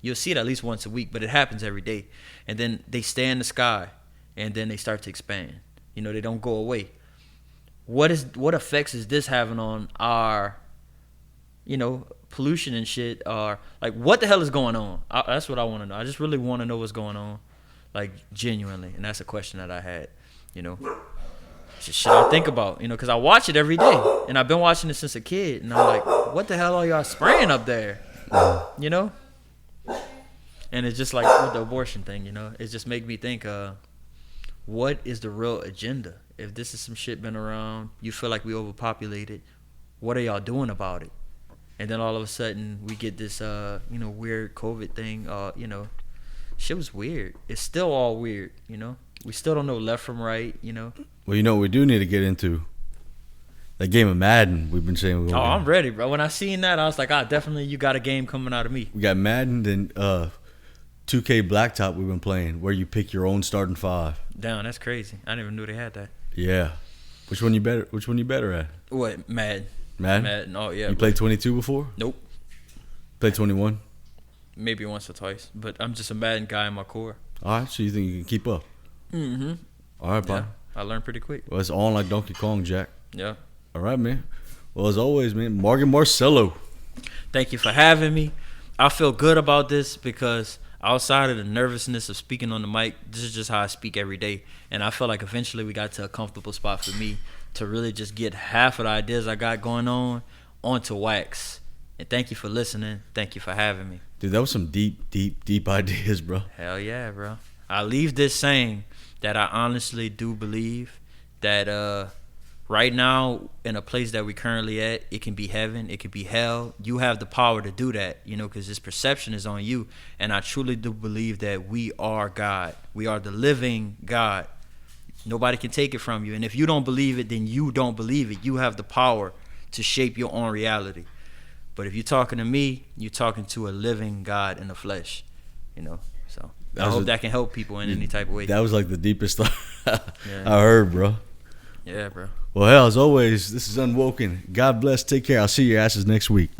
you'll see it at least once a week, but it happens every day. And then they stay in the sky. and then they start to expand. You know, they don't go away. What effects is this having on our, you know, pollution and shit? Or like, what the hell is going on? That's what I want to know. I just really want to know what's going on, like genuinely, and that's a question that I had. You know, it's just shit I think about. You know, because I watch it every day, and I've been watching it since a kid, and I'm like, what the hell are y'all spraying up there? You know, and it's just like with the abortion thing. You know, it just make me think, what is the real agenda? If this is some shit been around, you feel like we overpopulated, what are y'all doing about it? And then all of a sudden we get this you know, weird COVID thing. You know, shit was weird. It's still all weird, you know. We still don't know left from right, you know.
Well, you know, we do need to get into that game of Madden we've been saying.
I'm ready, bro. When I seen that, I was like, definitely you got a game coming out of me.
We got Madden and 2K Blacktop we've been playing, where you pick your own starting five.
Damn, that's crazy. I didn't even know they had that.
Yeah. Which one you better at?
What, Madden?
Madden?
Oh, yeah.
You played 22 before?
Nope.
Played 21?
Maybe once or twice. But I'm just a Madden guy in my core.
All right, so you think you can keep up?
Mm-hmm.
All right, bye.
Yeah, I learned pretty quick.
Well, it's on like Donkey Kong, Jack.
Yeah.
All right, man. Well, as always, man, Morgan Marcello.
Thank you for having me. I feel good about this because outside of the nervousness of speaking on the mic, this is just how I speak every day. And I feel like eventually we got to a comfortable spot for me to really just get half of the ideas I got going on onto wax. And thank you for listening. Thank you for having me.
Dude, that was some deep ideas, bro.
Hell yeah, bro. I leave this saying that I honestly do believe that right now, in a place that we currently at, it can be heaven, it could be hell. You have the power to do that, you know, because this perception is on you. And I truly do believe that we are God. We are the living God. Nobody can take it from you. And if you don't believe it, then you don't believe it. You have the power to shape your own reality. But if you're talking to me, you're talking to a living God in the flesh, you know. So I hope that can help people in any type of way.
That was like the deepest thought
Yeah.
I heard, bro.
Yeah, bro.
Well, hell, as always, this is Unwoken. God bless. Take care. I'll see your asses next week.